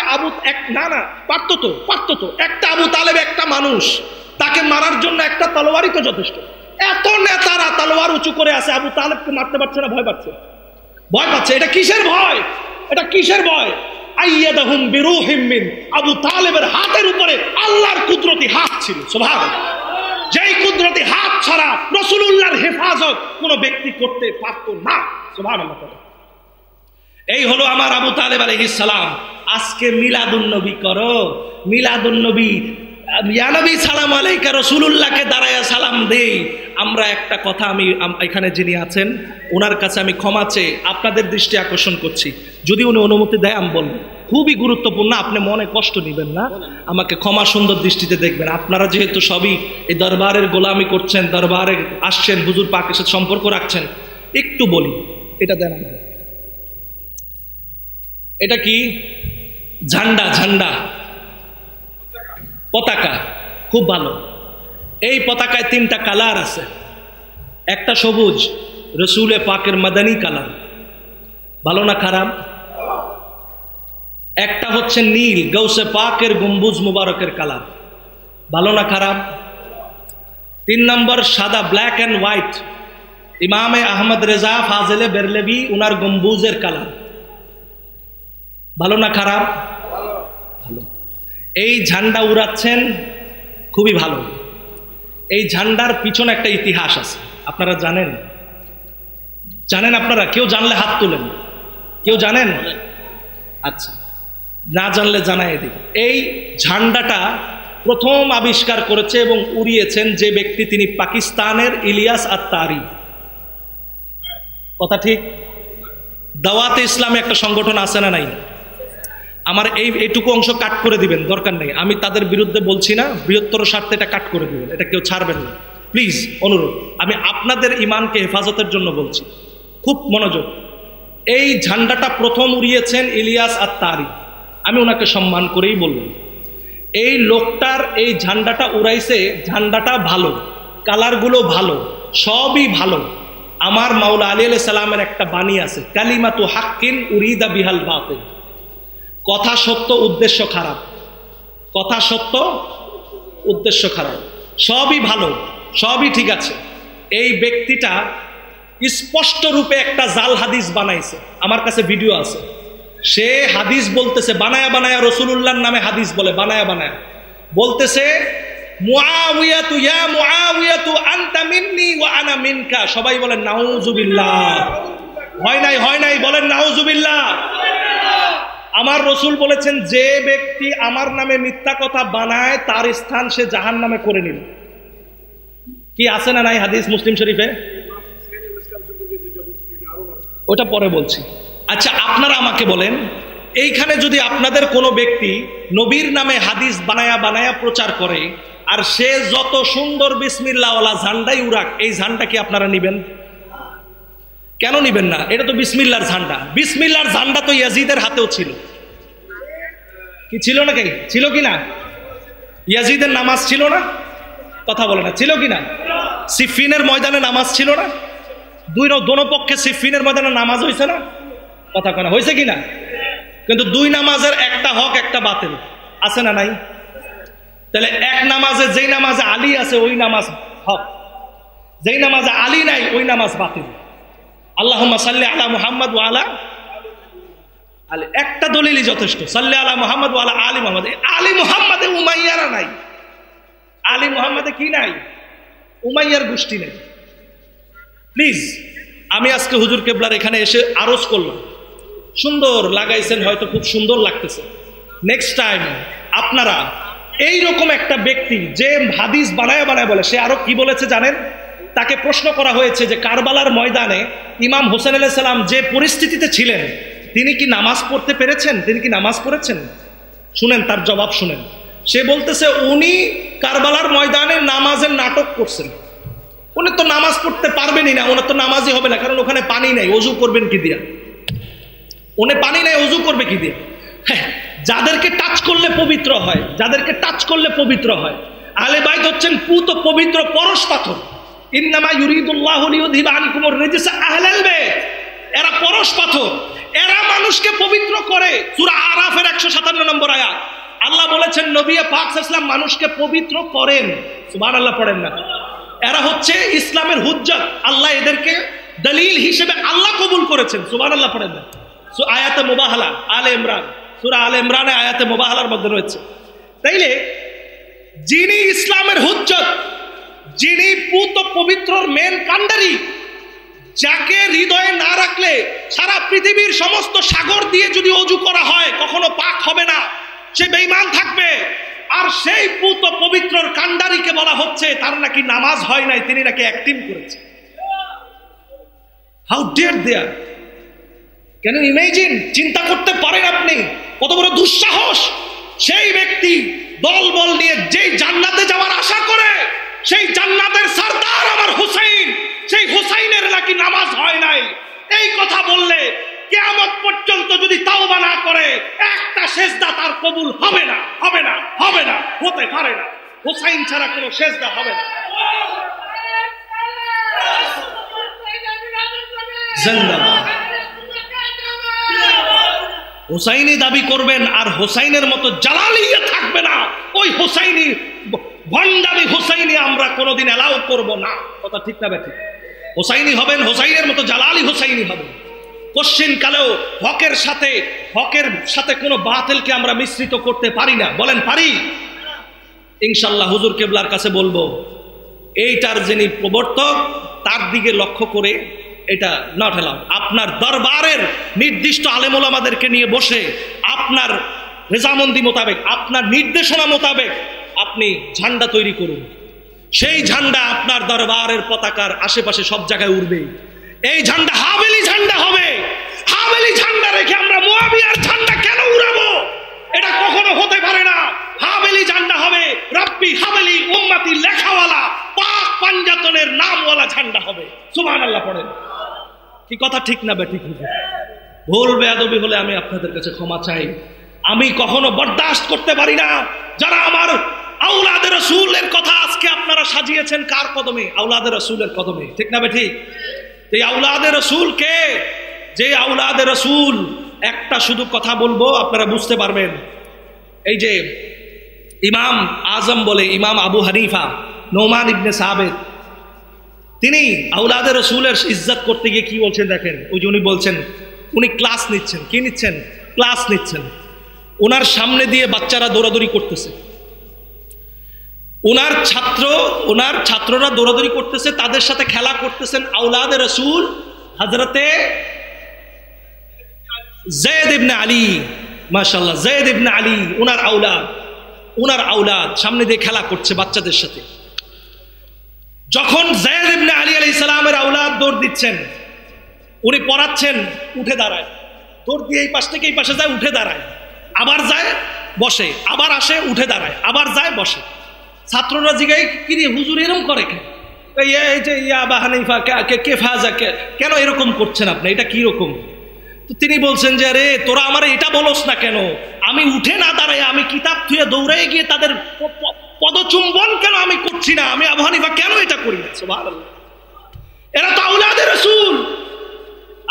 পারতো তো। একটা আবু তালেব, একটা মানুষ, তাকে মারার জন্য একটা তলোয়ারই তো যথেষ্ট। এত নেতারা তলোয়ার উঁচু করে আছে, আবু তালেবকে মারতে পারছে না, ভয় পাচ্ছে। এটা কিসের ভয়? এটা কিসের ভয়? আইয়াদাহুম বিরূহিম মিন, আবু তালেবের হাতের উপরে আল্লাহর কুদরতি হাত ছিল। সুবহানাল্লাহ। যেই কুদরতি হাত ছাড়া রাসূলুল্লাহর হেফাজত কোন ব্যক্তি করতে পারতো না। সুবহানাল্লাহ। এই হলো আমার আবু তালেব আলাইহিস সালাম। আজকে মিলাদুন নবী করো, মিলাদুন নবী, ইয়া নবী সালাম আলাইকা, রাসূলুল্লাহকে দাঁড়ায়া সালাম দেই। আমরা একটা কথা আমি এখানে যিনি আছেন ওনার কাছে আমি ক্ষমা চেয়ে আপনাদের দৃষ্টি আকর্ষণ করছি, যদি উনি অনুমতি দেয় আমি বলবো, খুবই গুরুত্বপূর্ণ, আপনি মনে কষ্ট নেবেন না, আমাকে ক্ষমা সুন্দর দৃষ্টিতে দেখবেন। আপনারা যেহেতু সবই এই দরবারের গোলামি করছেন, দরবারে আসছেন, হুজুর পাকের সাথে সম্পর্ক রাখছেন, একটু বলি, এটা দেন আমাদের। এটা কি? ঝান্ডা, ঝান্ডা, পতাকা, খুব ভালো। এই পতাকায় 3টা কালার আছে, একটা সবুজ, রসুলে পাকের মাদানী কালার, ভালো না খারাপ? একটা হচ্ছে নীল, গৌসে পাকের গম্বুজ মুবারকের কালার, ভালো না খারাপ? 3 নম্বর সাদা, ব্ল্যাক অ্যান্ড হোয়াইট, ইমামে আহমদ রেজা ফাজেলে বেরলেবি উনার গম্বুজের কালার, ভালো না খারাপ? ভালো। এই ঝান্ডা উড়াচ্ছেন, খুবই ভালো। এই ঝান্ডার পিছনে একটা ইতিহাস আছে, আপনারা জানেন? জানেন আপনারা? কেউ জানলে হাত তুলেন। কেউ জানেন? আচ্ছা, না জানলে জানাই দিন। এই ঝান্ডাটা প্রথম আবিষ্কার করেছে এবং উড়িয়েছেন যে ব্যক্তি, তিনি পাকিস্তানের ইলিয়াস আত্তারি। কথা ঠিক? দাওয়াতে ইসলামে একটা সংগঠন আছে না নাই? আমার এইটুকু অংশ কাট করে দিবেন, দরকার নেই, আমি তাদের বিরুদ্ধে বলছি না, বৃহত্তর স্বার্থে এটা কাট করে দিবেন, এটা কেউ ছাড়বেন না প্লিজ, অনুরোধ। আমি আপনাদের ইমানকে হেফাজতের জন্য বলছি, খুব মনোযোগ। এই ঝান্ডাটা প্রথম উড়িয়েছেন ইলিয়াস আত্তারি, আমি ওনাকে সম্মান করেই বলবো। এই লোকটার এই ঝান্ডাটা উড়াইছে, ঝান্ডাটা ভালো, কালারগুলো ভালো, সবই ভালো। আমার মাওলা আলী আলাইহিস সালামের একটা বাণী আছে, কালিমাতু হাক্কিন উরিদা বিহাল বাতিল, কথা সত্য উদ্দেশ্য খারাপ, কথা সত্য উদ্দেশ্য খারাপ, সবই ভালো, সবই ঠিক আছে। এই ব্যক্তিটা স্পষ্ট রূপে একটা জাল হাদিস বানাইছে, আমার কাছে ভিডিও আছে। সে হাদিস বলতেছে, বানায়া বানায়া রসুলুল্লাহর নামে হাদিস বলে, বানায়া বানায়া বলতেছে, মুআবিয়াতু ইয়া মুআবিয়াতু আনতা মিন্নি ওয়া আনা মিনকা। সবাই বলেন নাউজুবিল্লাহ। হয় নাই, হয় নাই, বলেন নাউজুবিল্লাহ। আমার রসুল বলেছেন, যে ব্যক্তি আমার নামে মিথ্যা কথা বানায় তার স্থান সে জাহান্নামে করে নিল। কি আছে না নাই হাদিস মুসলিম শরীফে? ওটা পরে বলছি। আচ্ছা, আপনারা আমাকে বলেন, এইখানে যদি আপনাদের কোনো ব্যক্তি নবীর নামে হাদিস বানায়া বানায়া প্রচার করে, আর সে যত সুন্দর বিসমিল্লাহওয়ালা ঝান্ডাই উড়াক, এই ঝান্ডা কি আপনারা নিবেন? কেন নিবেন না? এটা তো বিসমিল্লাহর ঝান্ডা। বিসমিল্লাহর ঝান্ডা তো ইয়াজিদের হাতেও ছিল, কি ছিল নাকি? ছিল কি না? ইয়াজিদের নামাজ ছিল না? কথা বলে না, ছিল কি না? সিফিনের ময়দানে নামাজ ছিল না? দোনো পক্ষে সিফিনের ময়দানে নামাজ হয়েছে না? কথা কেনা হয়েছে কি না? কিন্তু 2 নামাজের একটা হক একটা বাতিল, আছে না নাই? তাহলে এক নামাজে, যেই নামাজে আলী আছে ওই নামাজ হক, যেই নামাজে আলী নাই ওই নামাজ বাতিল। আল্লাহুম্মা সাল্লি আলা মুহাম্মদ ওয়া আলা আলী, একটা দলিলই যথেষ্ট। সাল্লি আলা মুহাম্মদ ওয়া আলা আলী মুহাম্মদ। আলী মুহাম্মদে উমাইয়ারা নাই, আলী মুহাম্মদে কি নাই? উমাইয়ার গোষ্ঠী নেই। প্লিজ, আমি আজকে হুজুর কেবলার এখানে এসে আরজ করলাম, সুন্দর লাগাইছেন, হয়তো খুব সুন্দর লাগতেছে। নেক্সট টাইম আপনারা এইরকম একটা ব্যক্তি যে হাদিস বানায় বানায় বলে, সে আরো কি বলেছে জানেন? তাকে প্রশ্ন করা হয়েছে যে কারবালার ময়দানে ইমাম হোসেন আলাইহিস সালাম যে পরিস্থিতিতে ছিলেন, তিনি কি নামাজ পড়তে পেরেছেন? তিনি কি নামাজ পড়েছেন? শুনেন তার জবাব, শুনেন। সে বলতেছে, উনি কারবালার ময়দানে নামাজের নাটক করছেন। উনি তো নামাজ পড়তে পারবেনই না, ওনার তো নামাজই হবে না, কারণ ওখানে পানি নাই, অজু করবেন কি দিয়া? উনি পানি নাই, অজু করবে কি দিয়ে? হ্যাঁ, যাদেরকে টাচ করলে পবিত্র হয়, যাদেরকে টাচ করলে পবিত্র হয়। আহলে বাইত হচ্ছেন পুত পবিত্র পরশ পাথর। ইন্নামা ইউরিদুল্লাহু লিইউযহিবা আনকুমুর রিজসা আহলাল বাইত। এরা পরশ পাথর, এরা মানুষকে পবিত্র করে। সূরা আরাফের 157 নম্বর আয়াত, আল্লাহ বলেছেন নবী পাক সাল্লাল্লাহু আলাইহি ওয়াসাল্লাম মানুষকে পবিত্র করেন। সুবহানাল্লাহ পড়েন না? এরা হচ্ছে ইসলামের হুজ্জত, আল্লাহ এদেরকে দলিল হিসেবে আল্লাহ কবুল করেছেন। সুবহানাল্লাহ পড়েন না? আয়াতে মুবাহালা, আলে ইমরান, সূরা আলে ইমরানে আয়াতে মুবাহালার মধ্যে রয়েছে। তাইলে যিনি ইসলামের হুজ্জত, যিনি পুত পবিত্রর মেন কান্ডারি, যাকে হৃদয়ে না রাখলে সারা পৃথিবীর সমস্ত সাগর দিয়ে যদি অজু করা হয় কখনো পাক হবে না, সে বেঈমান থাকবে। আর সেই পুত পবিত্রর কান্ডারিকে বলা হচ্ছে তার নাকি নামাজ হয় নাই, তিনি নাকি অ্যাক্টিং করেছে। হাউ ডেয়ার দেয়ার! কেন ইমেজিন, চিন্তা করতে পারেন আপনি কত বড় দুঃসাহস? সেই ব্যক্তি দলবল নিয়ে যেই জান্নাতে যাওয়ার আশা করে, সেই জান্নাতের সরদার আমার হুসাইন, সেই হুসাইনের নাকি নামাজ হয় নাই, এই কথা বললে কিয়ামত পর্যন্ত যদি তাওবা না করে একটা সেজদা তার কবুল হবে না, হবে না, হবে না, হতে পারে না। হুসাইন ছাড়া কোনো সেজদা হবে না। জিন্দাবাদ। হুসাইনি দাবি করবেন আর হুসাইনের মতো জালালিয়া থাকবে না। ওই হুসাইনি ভণ্ডামি হুসাইনি আমরা কোনোদিন অ্যালাউ করব না। কথা ঠিক না বেঠিক? হুসাইনি হবেন, হুসাইনের মতো জালালি হুসাইনি হবেন। কোশ্চিন কালেও হকের সাথে কোনো বাতিলকে আমরা মিশ্রিত করতে পারি না। বলেন পারি? ইনশাল্লাহ হুজুর কেবলার কাছে বলবো, এইটার যিনি প্রবর্তক তার দিকে লক্ষ্য করে এটা নট অ্যালাউড। আপনার দরবারের নির্দিষ্ট আলেম ওলামাদেরকে নিয়ে বসে আপনার রেজামন্দি মোতাবেক, আপনার নির্দেশনা মোতাবেক আপনি ঝান্ডা তৈরি করুন। সেই ঝান্ডা আপনার দরবারের পতাকার আশেপাশে সব জায়গায় উড়বে। এই ঝান্ডা হাবেলি ঝান্ডা হবে। হাবেলি ঝান্ডা রেখে আমরা মুয়াবিয়ার ঝান্ডা কেন উড়াবো? এটা কখনো হতে পারে না। হাবেলি ঝান্ডা হবে রব্বি হাবেলি উম্মতি লেখাওয়ালা পাক পাঞ্জাতনের নামওয়ালা ঝান্ডা হবে। সুবহানাল্লাহ পড়েন। কি কথা ঠিক না বেঠিক? ভুল বেয়াদবি হলে আমি আপনাদের কাছে ক্ষমা চাই। আমি কখনো বরদাস্ত করতে পারি না যারা আমার আওলাদের রাসূলের কথা আজকে আপনারা সাজিয়েছেন কার কদমে? আওলাদের রাসূলের কদমে। ঠিক না বেঠিক? এই আওলাদের রাসূল কে? যে আওলাদের রাসূল, একটা শুধু কথা বলবো আপনারা বুঝতে পারবেন। এই যে ইমাম আজম বলে ইমাম আবু হানিফা নোমান ইবনে সাবিত, তিনি আওলাদের রাসূলের ইজ্জত করতে গিয়ে কি বলছেন দেখেন। ওই যে উনি বলছেন, উনি ক্লাস নিচ্ছেন। কি নিচ্ছেন? ক্লাস নিচ্ছেন। ওনার সামনে দিয়ে বাচ্চারা দৌড়াদৌড়ি করতেছে। ওনার ছাত্ররা দৌড়াদৌড়ি করতেছে, তাদের সাথে খেলা করতেছেন আওলাদে রাসূল হযরতে যায়েদ ইবনে আলী। মাশাআল্লাহ, যায়েদ ইবনে আলী ওনার আওলাদ সামনে দিয়ে খেলা করছে বাচ্চাদের সাথে। যখন যায়েদ ইবনে আলী আলাইহিস সালামের আওলাদ দৌড় দিচ্ছেন, উনি পড়াচ্ছেন, উঠে দাঁড়ায়, দৌড় দিয়ে এই পাশ থেকে এই পাশে যায়, উঠে দাঁড়ায়, আবার যায় বসে, আবার আসে উঠে দাঁড়ায়, আবার যায় বসে। ছাত্ররা জিগায়, কি রে হুজুর এরকম করে কেন? এই যে আবু হানিফা কে ফাজা, কেন এরকম করছেন আপনি? এটা কি রকম? তো তিনি বলছেন যে আরে তোরা আমার এটা বলস না কেন? আমি উঠে না দাঁড়াই, আমি কিতাব থুয়ে দৌড়ে গিয়ে তাদের পদচুম্বন কেন আমি করছি না? আমি আবু হানিফা কেন এটা করি না? সুবহানাল্লাহ। এরা তো আওলাদে রাসূল।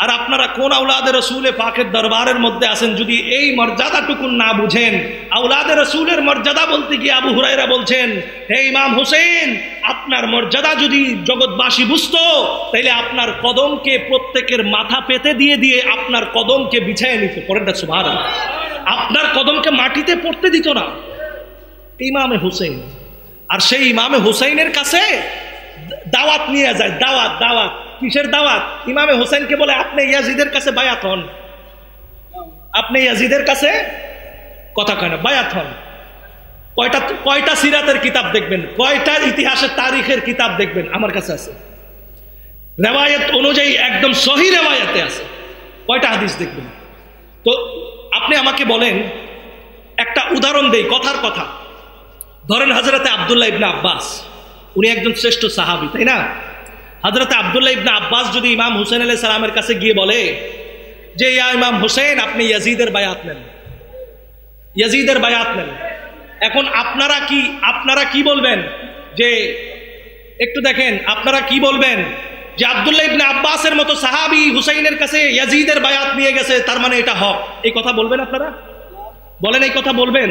আর আপনারা কোন আওলাদে রাসূলে পাকের দরবারের মধ্যে আছেন যদি এই মর্যাদাটুকু না বুঝেন? আওলাদে রাসূলের মর্যাদা বলতে গিয়ে আবু হুরায়রা বলছেন, হে ইমাম হোসেন, আপনার মর্যাদা যদি জগৎবাসী বুঝতো তাহলে আপনার কদমকে প্রত্যেকের মাথা পেতে দিয়ে দিয়ে আপনার কদমকে বিছায় নিত। পরেরটা সুবহানাল্লাহ। আপনার কদমকে মাটিতে পড়তে দিত না। ইমামে হুসেন, আর সেই ইমামে হুসাইনের কাছে দাওয়াত নিয়ে যায়। দাওয়াত কিসের দাওয়াত? ইমামে হুসাইনকে বলে আপনি ইয়াজিদের কাছে বায়াত হন, আপনি ইয়াজিদের কাছে কথা কয় না, বায়াত হন। কয়টা সিরাতের কিতাব দেখবেন, কয়টা ইতিহাসের তারিখের কিতাব দেখবেন আমার কাছে আছে, রেওয়ায়েত অনুযায়ী একদম সহি রেওয়ায়েতে আছে। কয়টা হাদিস দেখবেন? তো আপনি আমাকে বলেন, একটা উদাহরণ দেই, কথার কথা। ধরেন হযরতে আব্দুল্লাহ ইবনে আব্বাস, উনি একজন শ্রেষ্ঠ সাহাবী, তাই না? হযরতে আব্দুল্লাহ ইবনে আব্বাস যদি ইমাম হুসেন আলাইহিস সালামের কাছে গিয়ে বলে যে ইয়া ইমাম হুসেন, আপনি ইয়াজিদের বায়াত নেন, ইয়াজিদের বায়াত নেন। এখন আপনারা কি বলবেন? যে একটু দেখেন, আপনারা কি বলবেন যে আব্দুল্লাহ ইবনে আব্বাসের মতো সাহাবী হুসাইনের কাছে ইয়াজিদের বায়াত নিয়ে গেছে, তার মানে এটা হক, এই কথা বলবেন আপনারা? বলেন, এই কথা বলবেন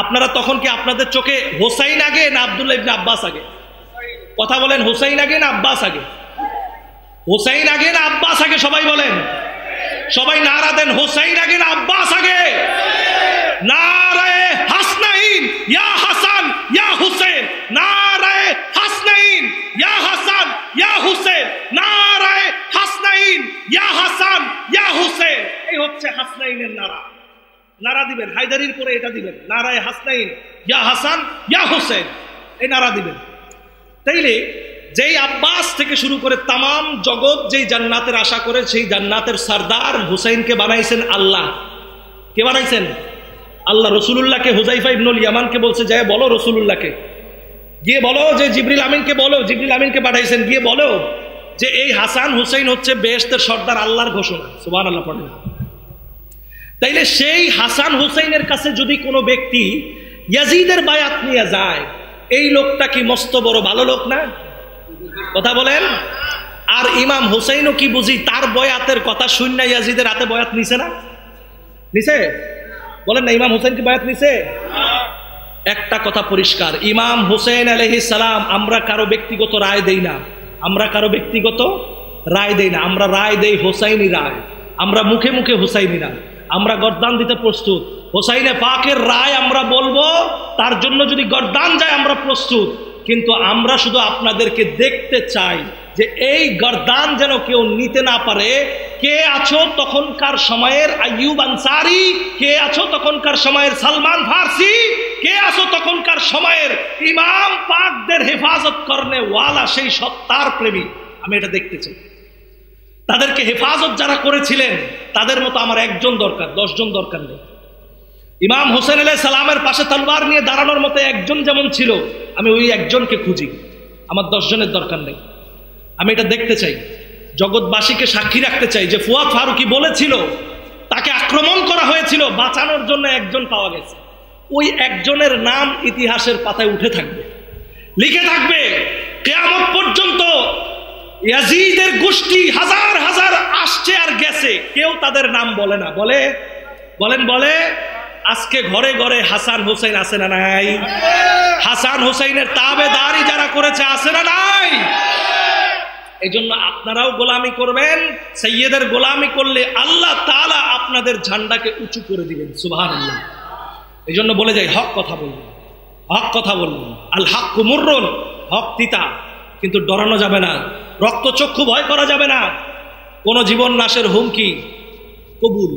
আপনারা? তখন কি আপনাদের চোখে হুসাইন আগে না আব্দুল্লাহ ইবনে আব্বাস আগে? কথা বলেন, হুসাইন আগে না আব্বাস আগে? হুসাইন আগে না আব্বাস আগে? সবাই বলেন, সবাই নারা দেন, হুসাইন আগে না আব্বাস আগে? নারায়ে হাসনাইন ইয়া হাসান ইয়া হুসেন, নারায়ে হাসনাইন ইয়া হাসান ইয়া হুসেন, নারায়ে হাসনাইন ইয়া হাসান ইয়া হুসেন। এই হচ্ছে হাসনাইনের নারা দিবেন, হায়দারির পরে এটা দিবেন, নারায়ে হাসনাইন ইয়া হাসান ইয়া হুসেন। এই নারা দিবেন। তাইলে যেই আব্বাস থেকে শুরু করে তামাম জগৎ যেই জান্নাতের আশা করে, সেই জান্নাতের সরদার হুসাইনকে বানাইছেন আল্লাহ। কে বানাইছেন? আল্লাহ। রসুলুল্লাহকে হুজাইফা ইবনুল ইয়ামানকে বলছে, যায় বলো রসুলুল্লাহকে, গিয়ে বলো যে জিবরিল আমিনকে বলো, জিবরিল আমিনকে পাঠাইছেন, গিয়ে বলো যে এই হাসান হুসাইন হচ্ছে বেহেশতের সর্দার, আল্লাহর ঘোষণা। সুবহানাল্লাহ পড়েন। তাইলে সেই হাসান হুসাইনের কাছে যদি কোনো ব্যক্তি ইয়াজিদের বায়াত নিয়ে যায়, এই লোকটা কি মস্ত বড় ভালো লোক না? কথা বলেন। আর ইমাম হুসাইনও কি বুঝি তার বয়াতের কথা শুননা ইয়াজিদের হাতে বয়াত নিছে না? নিছে? বলেন না, ইমাম হুসাইন কি বয়াত নিছে? একটা কথা পরিষ্কার, ইমাম হুসাইন আলাইহিস সালাম, আমরা কারো ব্যক্তিগত রায় দেই না, আমরা কারো ব্যক্তিগত রায় দেই না, আমরা রায় দেই হুসাইনি রায়। আমরা মুখে মুখে হুসাইনি না, আমরা গর্দান দিতে প্রস্তুত। হুসাইনে পাকের রায় আমরা বলবো, তার জন্য যদি গর্দান যায় আমরা প্রস্তুত। কিন্তু আমরা শুধু আপনাদেরকে দেখতে চাই যে এই গর্দান যেন কেউ নিতে না পারে। কে আছো তখনকার সময়ের আইয়ুব আনসারি, কে আছো তখনকার সময়ের সালমান ফারসি, কে আছো তখনকার সময়ের ইমাম পাকদের হেফাজত করনে ওয়ালা সেই সত্তার প্রেমী। আমি এটা দেখতে চাই। তাদেরকে হেফাজত যারা করেছিলেন তাদের মতো আমার একজন দরকার, 10 জন দরকার নেই। ইমাম হুসাইন আলাইহিস সালামের পাশে তলোয়ার নিয়ে দাঁড়ানোর মতো একজন যেমন ছিল, আমি ওই একজনকে খুঁজি, আমার 10 জনের দরকার নেই। আমি এটা দেখতে চাই, জগৎবাসীকে সাক্ষী রাখতে চাই যে ফুয়াদ ফারুকি বলেছিল তাকে আক্রমণ করা হয়েছিল, বাঁচানোর জন্য একজন পাওয়া গেছে। ওই একজনের নাম ইতিহাসের পাতায় উঠে থাকবে, লিখে থাকবে কিয়ামত পর্যন্ত। ইয়াজিদের গোষ্ঠী হাজার হাজার আসছে আর গেছে, কেউ তাদের নাম বলে না। বলে? বলেন বলে? আজকে ঘরে ঘরে হাসান হুসাইন আছে না নাই? হাসান হুসাইনের তাবেদারি যারা করেছে আছে না নাই? এই জন্য আপনারাও গোলামি করবেন। সৈয়দের গোলামি করলে আল্লাহ তাআলা আপনাদের ঝান্ডাকে উঁচু করে দিবেন। সুবহানাল্লাহ। এই জন্য বলে যাই, হক কথা বলবেন, হক কথা বলবেন। আল হাক্কু মুররুন, হক তিতা, কিন্তু ডরানো যাবে না, রক্তচক্ষু ভয় করা যাবে না। কোন জীবন নাশের হুমকি কবুল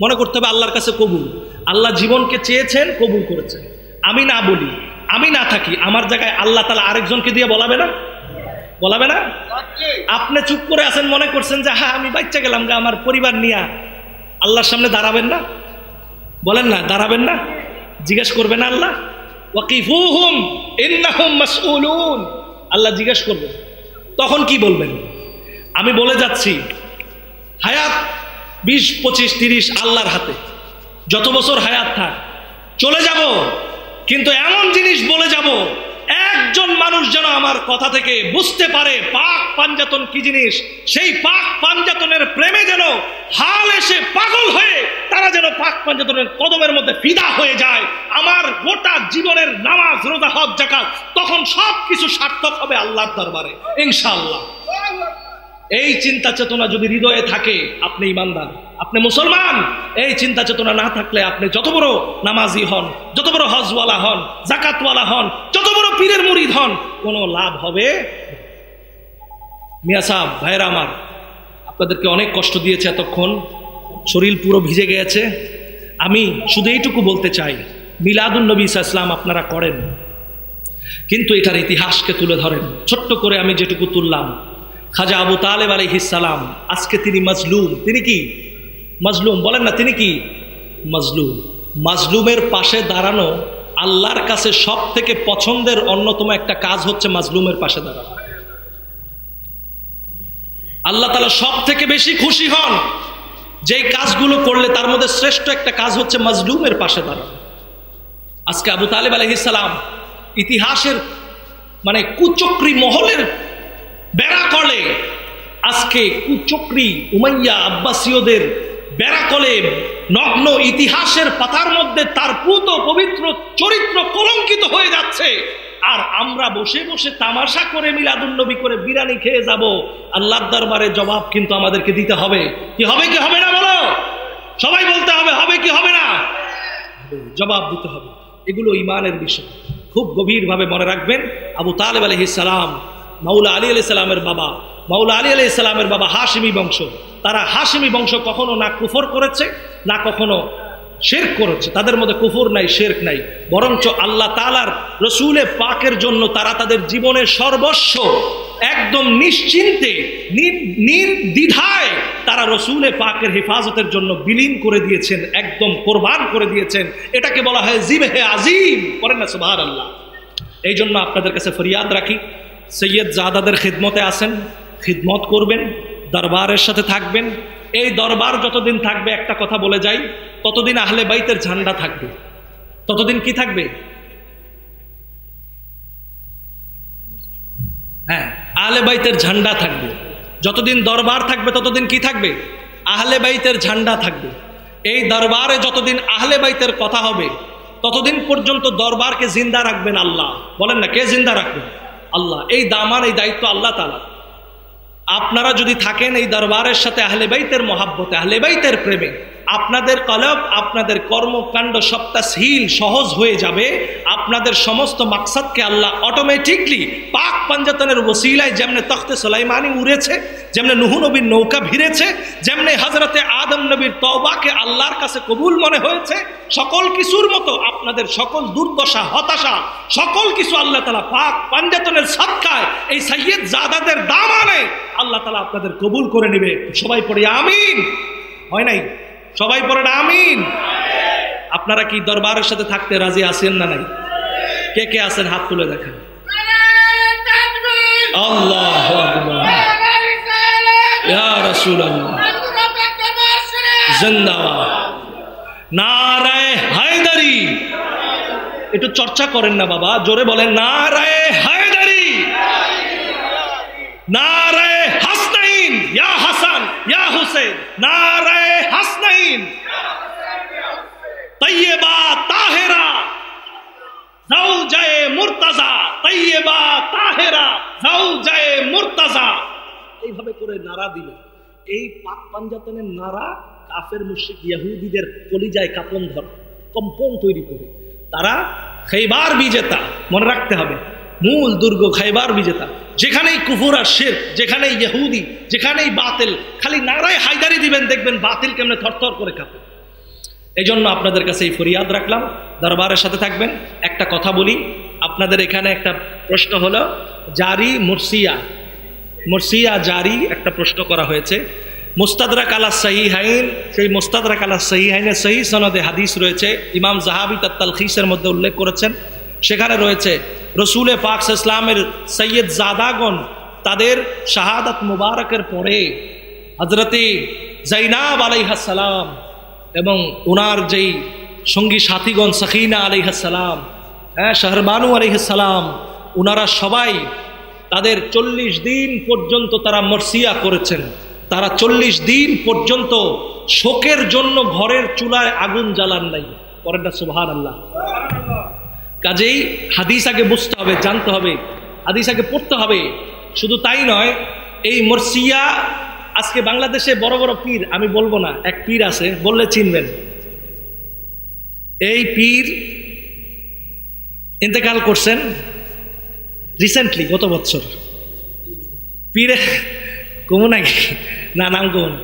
মনে করতে হবে আল্লাহর কাছে কবুল। আল্লাহ জীবনকে চেয়েছেন, কবুল করেছেন। আমি না বলি, আমি না থাকি, আমার জায়গায় আল্লাহ তাআলা আরেকজনকে দিয়ে বলাবে না? বলাবে না? আপনি চুপ করে আছেন, মনে করছেন যে হ্যাঁ আমি বাচ্চা গেলাম গা আমার পরিবার নিয়ে, আল্লাহর সামনে দাঁড়াবেন না? বলেন না, দাঁড়াবেন না? জিজ্ঞেস করবেন না আল্লাহ? ওয়াকিফুহুম ইন্নাহুম মাসউলুন, আল্লাহ জিজ্ঞেস করবেন। তখন কি বলবেন? আমি বলে যাচ্ছি, হায়াত 20, 25, 30 আল্লাহর হাতে। যত বছর হায়াত থাক চলে যাব, কিন্তু এমন জিনিস বলে যাব একজন মানুষ যেন আমার কথা থেকে বুঝতে পারে পাক পাঞ্জাতন কি জিনিস। সেই পাক পাঞ্জাতনের প্রেমে যেন হাল এসে পাগল হয়ে তারা যেন পাক পাঞ্জাতনের কদমের মধ্যে ফিদা হয়ে যায়। আমার গোটা জীবনের নামাজ, রোজা, হজ, যাকাত তখন সবকিছু সার্থক হবে আল্লাহর দরবারে ইনশাআল্লাহ। এই চিন্তা চেতনা যদি হৃদয়ে থাকে, আপনি ঈমানদার, আপনি মুসলমান। এই চিন্তা চেতনা না থাকলে আপনি যত বড় নামাজি হন, যত বড় হজওয়ালা হন, জাকাতওয়ালা হন, যত বড় পীরের মুরিদ হন, কোনো লাভ হবে। মিয়া সাহেব, ভাইরা আমার, আপনাদেরকে অনেক কষ্ট দিয়েছে এতক্ষণ, শরীর পুরো ভিজে গিয়েছে। আমি শুধু এইটুকু বলতে চাই, মিলাদুন নবী ইসলাম আপনারা করেন, কিন্তু এটার ইতিহাসকে তুলে ধরেন। ছোট্ট করে আমি যেটুকু তুললাম, খাজা আবু তালেব আলাইহিস সালাম, আজকে তিনি মাজলুম। তিনি কি মাজলুম? বলেন না, তিনি কি মাজলুম? মাজলুমের পাশে দাঁড়ানো আল্লাহর কাছে সব থেকে পছন্দের অন্যতম একটা কাজ হচ্ছে মাজলুমের পাশে দাঁড়ানো। আল্লাহ তাআলা সব থেকে বেশি খুশি হন যেই কাজগুলো করলে, তার মধ্যে শ্রেষ্ঠ একটা কাজ হচ্ছে মাজলুমের পাশে দাঁড়ানো। আজকে আবু তালেব আলাইহিস সালাম ইতিহাসের মানে কুচক্রী মহলের বেড়াকলে, আজকে কুচক্রী উমাইয়া আব্বাসীয়দের বেড়াকলে নগ্ন ইতিহাসের পাতার মধ্যে তার পুত পবিত্র চরিত্র কলঙ্কিত হয়ে যাচ্ছে। আর আমরা বসে বসে তামাশা করে মিলাদুন নবী করে বিরিয়ানি খেয়ে যাব। আল্লাহর দরবারে জবাব কিন্তু আমাদেরকে দিতে হবে। কি হবে কি হবে না বলো? সবাই বলতে হবে, হবে কি হবে না? জবাব দিতে হবে। এগুলো ঈমানের বিষয়, খুব গভীরভাবে মনে রাখবেন। আবু তালেব আলাইহিস সালাম মাওলা আলী আলাইহিস সালামের বাবা, মাওলা আলী আলাইহিস সালামের বাবা হাশিমি বংশ। তারা হাশিমি বংশ কখনো না কুফর করেছে, না কখনো শিরক করেছে, তাদের মধ্যে কুফর নাই, শিরক নাই, বরঞ্চ আল্লাহ তাআলার রসুলে পাকের জন্য তারা তাদের জীবনের সর্বস্ব একদম নিশ্চিন্তে নির্দ্বিধায় তারা রসুলে পাকের হেফাজতের জন্য বিলীন করে দিয়েছেন, একদম কোরবান করে দিয়েছেন। এটাকে বলা হয় জিবহে আজিম, করেন না সুবহানাল্লাহ। এই জন্য আপনাদের কাছে ফরিয়াদ রাখি, সৈয়দ জাদাদের খিদমতে আসেন, খিদমত করবেন, দরবারের সাথে থাকবেন। এই দরবার যতদিন থাকবে, একটা কথা বলে যাই, ততদিন আহলে বাইতের ঝান্ডা থাকবে। ততদিন কি থাকবে? হ্যাঁ, আহলে বাইতের ঝান্ডা থাকবে। যতদিন দরবার থাকবে ততদিন কি থাকবে? আহলে বাইতের ঝান্ডা থাকবে। এই দরবারে যতদিন আহলে বাইতের কথা হবে ততদিন পর্যন্ত দরবারকে জিন্দা রাখবেন আল্লাহ। বলেন না, কে জিন্দা রাখবেন? আল্লাহ। এই দামান, এই দায়িত্ব আল্লাহ তাআলা। আপনারা যদি থাকেন এই দরবারের সাথে আহলে বাইতের মহাব্বতে, আহলে বাইতের প্রেমে, আপনাদের কলব, আপনাদের কর্মকাণ্ড সব তাসহিল, সহজ হয়ে যাবে। আপনাদের সমস্ত মাকসাদকে আল্লাহ অটোমেটিকলি পাক পাঞ্জাতনের ওসিলায়, যেমনে তখতে সুলাইমানি উড়েছে, যেমনে নূহ নবীর নৌকা ভিড়েছে, যেমনে হযরতে আদম নবীর তওবাকে আল্লাহর কাছে কবুল মনে হয়েছে, সকল কিছুর মতো আপনাদের সকল দুর্দশা, হতাশা, সকল কিছু আল্লাহ তাআলা পাক পাঞ্জাতনের সাদকায়, এই সৈয়দ জাদাদের দামানে আল্লাহ তাআলা আপনাদের কবুল করে নেবে। সবাই পড়ি আমিন। হয় নাই? সবাই পড়েন আমিন। আপনারা কি দরবারের সাথে থাকতে রাজি আছেন না নাই? কে কে আছেন হাত তুলে দেখেন। আল্লাহু আকবার, ইয়া রাসূলুল্লাহ, জিন্দাবাদ, নারায়ে হায়দারি। একটু চর্চা করেন না বাবা, জোরে বলেন নারায়ে হায়দারি, নারায়ে হাসনাইন, ইয়া হাসান, ইয়া হুসেন, নারায়ে হাসনাইন, তাইয়্যিবা তাহেরা, জাওজায়ে মুরতাজা, তাইয়্যিবা তাহেরা, জাওজায়ে মুরতাজা। এইভাবে করে নারা দিবেন। এই পাক পাঞ্জাতনের নারা কাফের মুশরিক ইহুদিদের কলিজায় কাঁপন ধরে, কম্পন তৈরি করে। তারা খাইবার বিজেতা, মনে রাখতে হবে, মূল দুর্গ খাইবার বিজেতা। যেখানেই কুফর আর শিরক, যেখানেই ইহুদি, যেখানেই বাতিল, খালি নারায়ে হায়দারি দিবেন, দেখবেন বাতিল কেমনে থরথর করে কাঁপে। এই জন্য আপনাদের কাছে এই ফরিয়াদ রাখলাম, দরবারের সাথে থাকবেন। একটা কথা বলি, আপনাদের এখানে একটা প্রশ্ন হলো জারি মুরসিয়া, মুরসিয়া জারি একটা প্রশ্ন করা হয়েছে। মুস্তাদরাক আলা সহিহাইন, সেই মুস্তাদরাক আলা সহিহাইনে সহি সনদে হাদিস রয়েছে। ইমাম যাহাবী তার তালখিসের মধ্যে উল্লেখ করেছেন, সেখানে রয়েছে রসুলে পাক ইসলামের সৈয়দ জাদাগণ তাদের শাহাদাত মুবারকের পরে হযরতে যায়নাব আলাইহিস সালাম এবং ওনার যেই সঙ্গী সাথীগণ সাকিনা আলাইহিস সালাম, শাহরবানু আলাইহিস সালাম, ওনারা সবাই তাদের 40 দিন পর্যন্ত তারা মরসিয়া করেছেন। তারা 40 দিন পর্যন্ত শোকের জন্য ঘরের চুলায় আগুন জ্বালান নাই। পরের না সুবহানাল্লাহ। কাজেই হাদিস আগে বুঝতে হবে, জানতে হবে, হাদিস আগে পড়তে হবে। শুধু তাই নয়, এই মরসিয়া আজকে বাংলাদেশে বড় বড় পীর, আমি বলবো না, এক পীর আছে, বললে চিনবেন। এই পীর ইন্তেকাল করছেন রিসেন্টলি, গত বছর। পীরে কমু নাকি? না, নাম কমুন।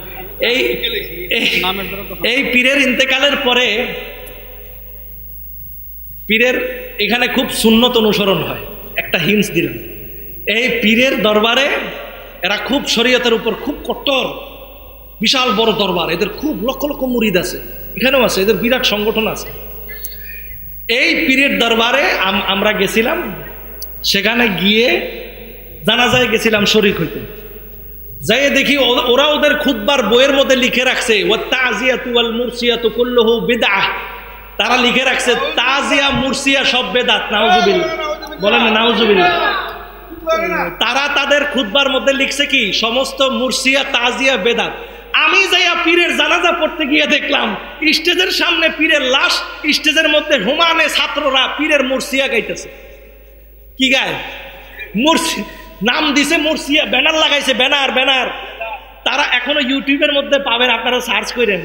এই পীরের ইন্তেকালের পরে পীরের এখানে খুব সুন্নত অনুসরণ হয়। একটা হিন্স দিলাম, এই পীরের দরবারে এরা খুব শরীয়তের উপর খুব কঠোর, বিশাল বড় দরবার, এদের খুব লক্ষ লক্ষ মুরিদ আছে, এখানেও আছে, এদের বিরাট সংগঠন আছে। এই পীরের দরবারে আমরা গেছিলাম, সেখানে গিয়ে জানাজায় গেছিলাম শরীক হইতে। যাই দেখি ওরা ওদের খুতবার বইয়ের মধ্যে লিখে রাখছে ওয়াত-তাযিয়াতু ওয়াল মুরসিয়াতু কুল্লুহু বিদআহ। তারা লিখে রাখছে তাজিয়া মুরসিয়া সব বেদাত। নাউজুবিল্লাহ, বলেন না নাউজুবিল্লাহ। তারা তাদের খুতবার মধ্যে লিখছে কি সমস্ত মুরসিয়া তাজিয়া বেদাত। আমি যাইয়া পীরের জানাজা পড়তে গিয়ে দেখলাম স্টেজের সামনে পীরের লাশ, স্টেজের মধ্যে হুমানে ছাত্ররা পীরের মুরসিয়া গাইতেছে। কি গায়? মুরসি, নাম দিছে মুরসিয়া, ব্যানার লাগাইছে, ব্যানার ব্যানার। তারা এখনো ইউটিউবের মধ্যে পাবেন, আপনারা সার্চ করেন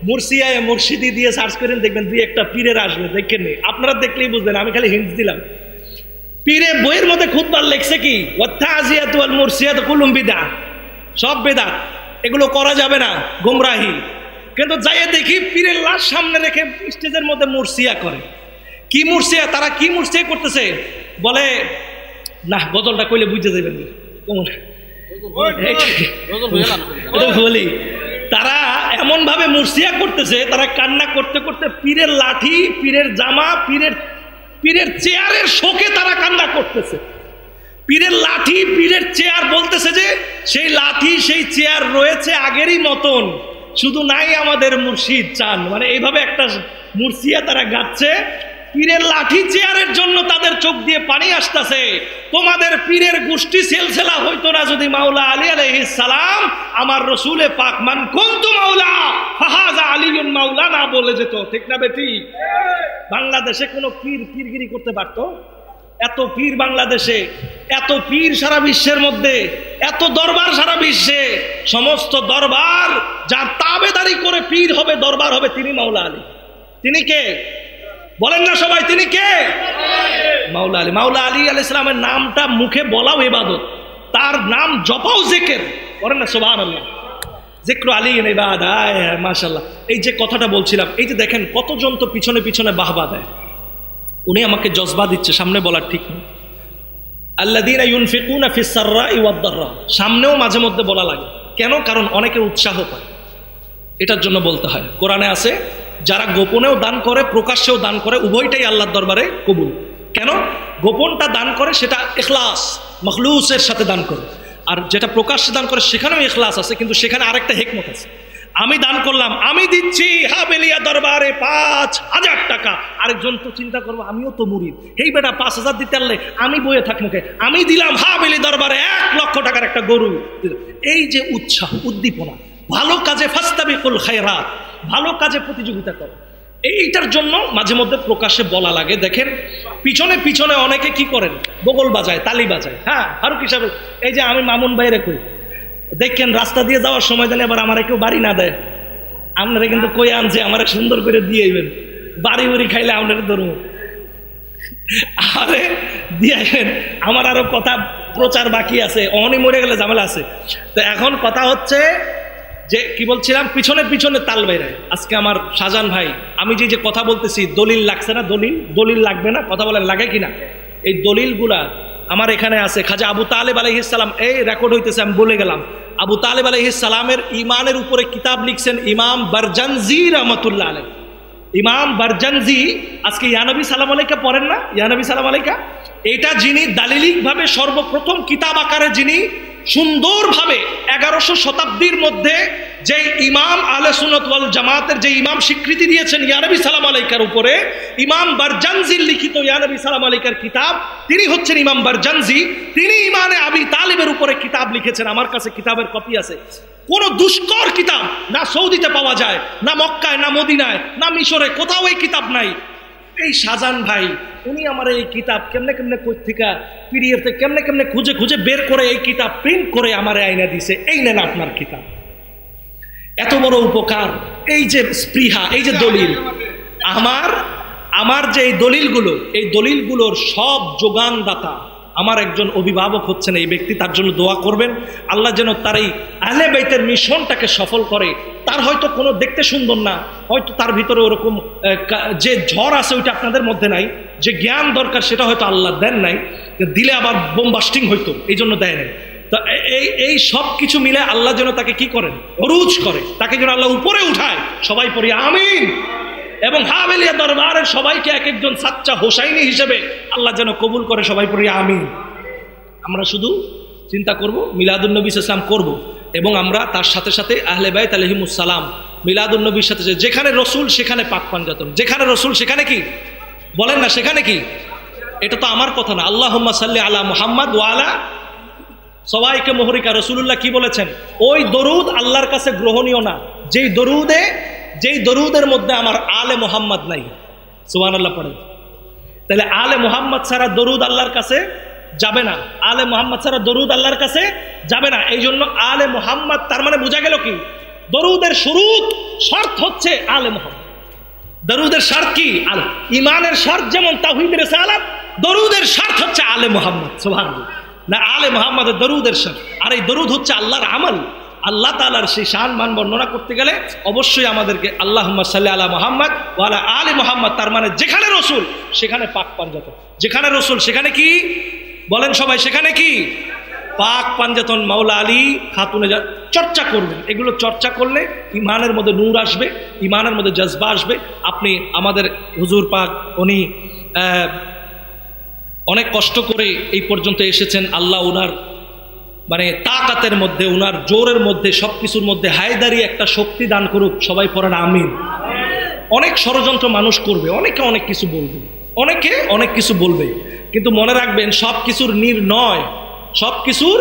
মুরসিয়ায় মুর্শিদি দিয়ে সার্চ করেন, দেখবেন দুই একটা পীরের আসবে, দেখেন নি, আপনারা দেখলেই বুঝবেন, আমি খালি হিন্টস দিলাম। পীরে বইয়ের মধ্যে খুতবার লেখছে কি ওয়াত-তাযিয়াতু ওয়াল মুরসিয়াতু কুল্লুহুম বিদআহ, সব বেদাত, এগুলো করা যাবে না, গোমরাহি। কিন্তু যাইয়ে দেখি পীরের লাশ সামনে রেখে স্টেজের মধ্যে মুরসিয়া করে। কি মুরসিয়া? তারা কি মুরসিয়া করতেছে? বলে না, গজলটা কইলে বুঝতে যাবেন বলি। তারা এমন ভাবে মুরসিয়া করতেছে, তারা কান্না করতে করতে পীরের লাঠি, পীরের জামা, পীরের চেয়ারের শোকে তারা কান্না করতেছে। পীরের লাঠি, পীরের চেয়ার, বলতেছে যে সেই লাঠি সেই চেয়ার রয়েছে আগেরই মতন, শুধু নাই আমাদের মুর্শিদ চান। মানে এইভাবে একটা মুরসিয়া তারা গাচ্ছে। পীরের লাঠি চেয়ারের জন্য তাদের চোখ দিয়ে পানি আসতেছে। তোমাদের পীরের গোষ্ঠী সিলসিলা হইতো না যদি মাওলা আলী আলাইহিস সালাম আমার রসুলে পাক মান কুনতু মাওলা ফাহাযা আলীউন মাওলা না বলে যেত। ঠিক না বেটি? বাংলাদেশে কোনো পীরগিরি করতে পারতো? এত পীর বাংলাদেশে, এত পীর সারা বিশ্বের মধ্যে, এত দরবার সারা বিশ্বে। সমস্ত দরবার যার তাবেদারি করে পীর হবে, দরবার হবে, তিনি মাওলা আলী। তিনি কে বলেন না সবাই? তিনি কে? মাওলা আলী। মাওলা আলী আলাইহিস সালামের নামটা মুখে বলাও ইবাদত, তার নাম জপাও জিকির করেন না সুবহানাল্লাহ। জিক্র আলী ইবাদা, মাশাআল্লাহ। এই যে কথাটা বলছিলাম, এই যে দেখেন কতজন তো পিছনে পিছনে বাহবা দেয়। উনি আমাকে জজবা দিচ্ছে, সামনে বলার ঠিক নেই। আল্লাযীনা ইউনফিকুনা ফিস সাররাই ওয়াদ দাররা, সামনেও মাঝে মধ্যে বলা লাগে। কেন? কারণ অনেকে উৎসাহ পায়, এটার জন্য বলতে হয়। কোরআনে আছে যারা গোপনেও দান করে প্রকাশ্যেও দান করে, উভয়টাই আল্লাহর দরবারে কবুল। কেন? গোপনটা দান করে সেটা ইখলাস মখলুসের সাথে দান করে, আর যেটা প্রকাশ্যে দান করে সেখানেও ইখলাস আছে, কিন্তু সেখানে আরেকটা হিকমত আছে। আমি দান করলাম, আমি দিচ্ছি হাবেলিয়া দরবারে 5,000 টাকা। আরেকজন তো চিন্তা করবো আমিও তো মুরিদ, এই বেটা 5,000 দিতে পারলে আমি বইয়ে থাক মুখে। আমি দিলাম হাবেলি দরবারে 1 লক্ষ টাকার একটা গরু। এই যে উৎসাহ, উদ্দীপনা, ভালো কাজে ফাস্তাবিকুল খায়রাত, ভালো কাজে প্রতিযোগিতা করো। এইটার জন্য মাঝে মধ্যে প্রকাশ্যে বলা লাগে। দেখেন পিছনে পিছনে অনেকে কি করেন, বগল বাজায়, তালি বাজায়। হ্যাঁ, ফারুক হিসাবে এই যে আমি মামুন বাইরে কই, দেখেন রাস্তা দিয়ে যাওয়ার সময় জানি আবার আমার কেউ বাড়ি না দেয়, আপনারা কিন্তু কই আনছে আমার সুন্দর করে দিয়ে আইবেন, বাড়ি উড়ি খাইলে আপনারা ধরুন। আরে দিয়ে আইবেন, আমার আরো কথা প্রচার বাকি আছে, অহনি মরে গেলে ঝামেলা আছে। তো এখন কথা হচ্ছে যে কি বলছিলাম, পিছনে পিছনে তাল বাইরায়। আজকে আমার শাহজাহান ভাই, আমি যে কথা বলতেছি, দলিল লাগছে না? দলিল লাগবে না? কথা বলেন লাগে কিনা? এই দলিলগুলা আমার এখানে আছে। খাজা আবু তালেব আলাইহিস সালাম, এই রেকর্ড হইতেছে, আমি বলে গেলাম। আবু তালেব আলাইহিস সালামের ইমানের উপরে কিতাব লিখছেন ইমাম বারজানজি রাহমাতুল্লাহ আলাইহি। ইমাম বারজানজি আজকে ইয়া নবী সালাম আলাইকা পড়েন না? ইয়া নবী সালাম আলাইকা, এটা যিনি দালিলিকভাবে সর্বপ্রথম কিতাব আকারে যিনি সুন্দরভাবে 1100 শতাব্দীর মধ্যে যে ইমাম আহলে সুন্নাত ওয়াল জামাতের যে ইমাম স্বীকৃতি দিয়েছেন ইয়া নবী সালাম আলাইকার উপরে, ইমাম বারজানজির লিখিত ইয়া নবী সালাম আলাইকার কিতাব, তিনি হচ্ছেন ইমাম বারজানজি। তিনি ইমানে আবি তালিবের উপরে কিতাব লিখেছেন। আমার কাছে কিতাবের কপি আছে। কোন দুষ্কর কিতাব না সৌদিতে পাওয়া যায়, না মক্কায়, না মদিনায়, না মিশরে, কোথাও এই কিতাব নাই। এই শাহজাহান ভাই উনি আমার এই কিতাব কেমনে কেমনে পত্রিকা পিডিএফ কেমনে কেমনে খুঁজে খুঁজে বের করে এই কিতাব প্রিন্ট করে আমার আয়না দিছে। এই নেন আপনার কিতাব। এত বড় উপকার, এই যে স্পৃহা, এই যে দলিল, আমার যে এই দলিলগুলোর সব যোগানদাতা আমার একজন অভিভাবক হচ্ছেন এই ব্যক্তি। তার জন্য দোয়া করবেন, আল্লাহ যেন তার এই আহলে বাইতের মিশনটাকে সফল করে। তার হয়তো কোনো দেখতে সুন্দর না, হয়তো তার ভিতরে ওরকম যে ঝড় আছে ওইটা আপনাদের মধ্যে নাই, যে জ্ঞান দরকার সেটা হয়তো আল্লাহ দেন নাই, দিলে আবার বোমবাস্টিং হইতো, এই জন্য দেয় নাই। তো এই সব কিছু মিলে আল্লাহ যেন তাকে কি করেন, অরুজ করে, তাকে যেন আল্লাহ উপরে উঠায়। সবাই পড়ি আমিন। এবং হাবেলিয়া দরবারের সবাইকে এক একজন সাচ্চা হোসাইনি হিসেবে আল্লাহ যেন কবুল করে। সবাই পড়ি আমিন। আমরা শুধু চিন্তা করব মিলাদুন নবী ইসলাম করব, এবং আমরা তার সাথে সাথে আহলে বাইত আলাইহিমুস সালাম, মিলাদুন নবীর সাথে যেখানে রসুল সেখানে পাক পাঞ্জাতন, যেখানে রসুল সেখানে কি বলেন না, সেখানে কি? এটা তো আমার কথা না। আল্লাহুম্মা সাল্লি আলা মুহাম্মাদ ওয়া আলা, সবাইকে মোহরিকা। রসুলুল্লাহ কি বলেছেন? ওই দরুদ আল্লাহর কাছে গ্রহণীয় না যেই দরুদের মধ্যে আমার আলে মোহাম্মদ নাই। সুবহানাল্লাহ পড়েন। তাহলে আলে মোহাম্মদ ছাড়া দরুদ আল্লাহর কাছে যাবে না, আলে মোহাম্মদ ছাড়া দরুদ আল্লাহর কাছে যাবে না। এই জন্য আলে মোহাম্মদ, তার মানে বোঝা গেল কি, দরুদের শুরুত শর্ত হচ্ছে আলে মোহাম্মদ। দরুদের শর্ত কি? ইমানের শর্ত যেমন তাওহীদের রিসালাত, দরুদের শর্ত হচ্ছে আলে মোহাম্মদ। সুবহানাল্লাহ। না, আলে মোহাম্মদের দরুদের শর্ত। আর এই দরুদ হচ্ছে আল্লাহর আমল। আল্লাহ তাআলার সেই শান মান বর্ণনা করতে গেলে অবশ্যই আমাদেরকে আল্লাহুম্মা সাল্লি আলা মুহাম্মদ ওয়া আলা আলি মুহাম্মদ, তার মানে যেখানে রাসূল সেখানে পাক পাঞ্জাতন, যেখানে রাসূল সেখানে কি বলেন সবাই, সেখানে কি পাক পাঞ্জাতন মাওলা আলী খাতুনে চর্চা করবেন। এগুলো চর্চা করলে ইমানের মধ্যে নূর আসবে, ইমানের মধ্যে জজবা আসবে। আপনি আমাদের হুজুর পাক উনি অনেক কষ্ট করে এই পর্যন্ত এসেছেন। আল্লাহ উনার মানে তাকাতের মধ্যে, উনার জোরের মধ্যে, সবকিছুর মধ্যে হায়দারি একটা শক্তি দান করুক। সবাই পড়েন আমিন। অনেক ষড়যন্ত্র মানুষ করবে, অনেকে অনেক কিছু বলবে, অনেকে অনেক কিছু বলবে, কিন্তু মনে রাখবেন সব কিছুর নির্ণয়, সব কিছুর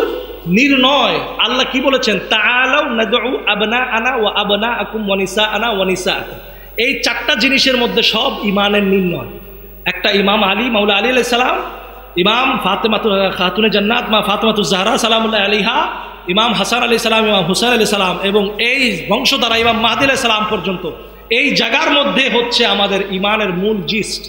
নির্ণয় আল্লাহ কি বলেছেন, তাআলাউ নাদউ আবনাআনা ওয়া আবনাআকুম ওয়া নিসাআনা ওয়া নিসাআকুম। এই চারটা জিনিসের মধ্যে সব ইমানের নির্ণয়। একটা ইমাম আলী মাওলা আলী আলাইহিস সালাম, ইমাম ফাতেমাতু খাতুনে জান্নাত মা ফাতেমাতুজ জাহরা সালামুল্লাহ আলাইহা, ইমাম হাসান আলাইহিস সালাম, ইমাম হুসাইন আলাইহিস সালাম, এবং এই বংশধারা ইমাম মাহদী আলাইহিস সালাম পর্যন্ত। এই জায়গার মধ্যে হচ্ছে আমাদের ইমানের মূল জিস্ট,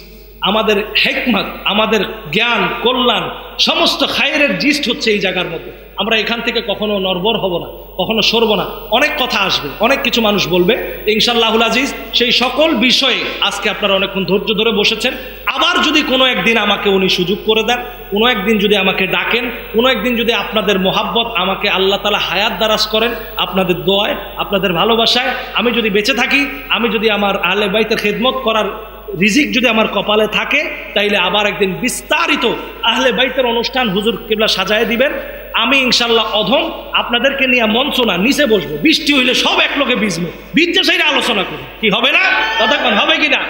আমাদের হিকমত, আমাদের জ্ঞান, কল্যাণ, সমস্ত খায়রের জিস্ট হচ্ছে এই জায়গার মধ্যে। আমরা এখান থেকে কখনো নড়বড় হব না, কখনো সরব না। অনেক কথা আসবে, অনেক কিছু মানুষ বলবে ইনশাআল্লাহুল আজিজ। সেই সকল বিষয়ে আজকে আপনারা অনেকক্ষণ ধৈর্য ধরে বসেছেন। আবার যদি কোনো একদিন আমাকে উনি সুযোগ করে দেন, কোনো একদিন যদি আমাকে ডাকেন, কোনো একদিন যদি আপনাদের মোহাব্বত আমাকে আল্লাহ তাআলা হায়াত দারাজ করেন, আপনাদের দোয়ায়, আপনাদের ভালোবাসায় আমি যদি বেঁচে থাকি, আমি যদি আমার আহলে বাইতের খেদমত করার রিজিক যদি আমার কপালে থাকে, তাইলে আবার একদিন বিস্তারিত আহলে বাইতের অনুষ্ঠান হুজুর কিবলা সাজায় দিবেন। আমি ইনশাল্লাহ অধম আপনাদেরকে নিয়ে মঞ্চ না, নিচে বসবো, বৃষ্টি হইলে সব এক লোকে ভিজবো, ভিজতে সেইটা আলোচনা করি, কি হবে না? ততক্ষণ হবে কিনা?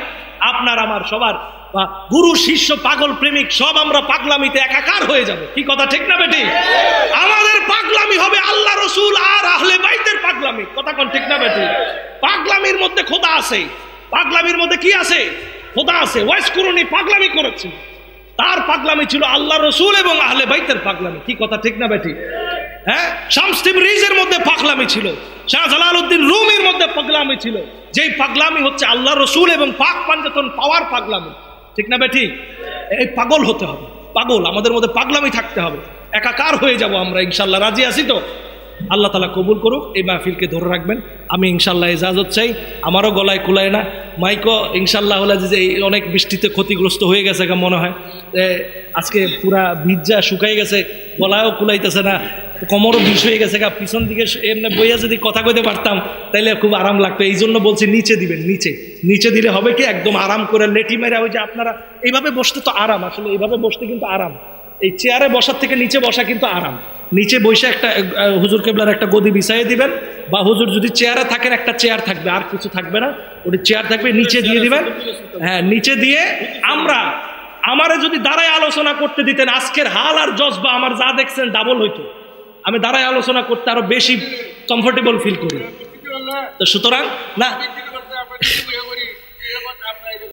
আপনার আমার সবার গুরু শিষ্য পাগল প্রেমিক সব আমরা পাগলামিতে একাকার হয়ে যাব। কি কথা ঠিক না বেটি? আমাদের পাগলামি হবে আল্লাহ রসুল আর আহলে বাইতের পাগলামি। কথা কোন ঠিক না বেটি? পাগলামির মধ্যে খোদা আছে, পাগলামির মধ্যে কি আছে? খোদা আছে। ওয়াইস কুরুনি পাগলামি করেছে, তার পাগলামি ছিল আল্লাহ রসুল এবং আহলে বাইতের পাগলামি। কি কথা ঠিক না বেটি? হ্যাঁ, শামস তিবরিজের মধ্যে পাগলামি ছিল, শাহ জালালউদ্দিন রুমির মধ্যে পাগলামি ছিল। যেই পাগলামি হচ্ছে আল্লাহ রসুল এবং পাক পাঞ্জাতন পাওয়ার পাগলামি। ঠিক না বেটি? এই পাগল হতে হবে, পাগল, আমাদের মধ্যে পাগলামি থাকতে হবে। একাকার হয়ে যাব আমরা ইনশাল্লাহ। রাজি আছি তো? আল্লাহ তাআলা কবুল করুক। এই মাহফিলকে ধরে রাখবেন। আমি ইনশাল্লাহ ইজাজত চাই, আমারও গলায় কুলায় না। মাইকও ইনশাল্লাহ হলে যে অনেক বৃষ্টিতে ক্ষতিগ্রস্ত হয়ে গেছে মনে হয়, আজকে পুরা ভিজা শুকাই গেছে, গলায়ও কুলাইতেছে না, কোমরও বিষ হয়ে গেছে। পিছন দিকে এমনি বইয়া যদি কথা কইতে পারতাম তাইলে খুব আরাম লাগতো। এই জন্য বলছি নিচে দিবেন, নিচে নিচে দিলে হবে কি একদম আরাম করে লেটি মেরা। ওই যে আপনারা এইভাবে বসতে তো আরাম, আসলে এইভাবে বসতে কিন্তু আরাম। এই চেয়ারে বসার থেকে নিচে বসা কিন্তু আরাম। নিচে বসে একটা হুজুর কেবলার একটা গদি বিছাইয়ে দিবেন, বা হুজুর যদি চেয়ারে থাকেন একটা চেয়ার থাকবে, আর কিছু থাকবে না, ওটি চেয়ার থাকবে, নিচে দিয়ে দিবেন। হ্যাঁ, নিচে দিয়ে আমারে যদি দাঁড়ায় আলোচনা করতে দিতেন, আজকের হাল আর জজবা আমার যা দেখছেন ডাবল হইতো। আমি দাঁড়ায় আলোচনা করতে আরো বেশি কমফোর্টেবল ফিল করি। তো সুতরাং না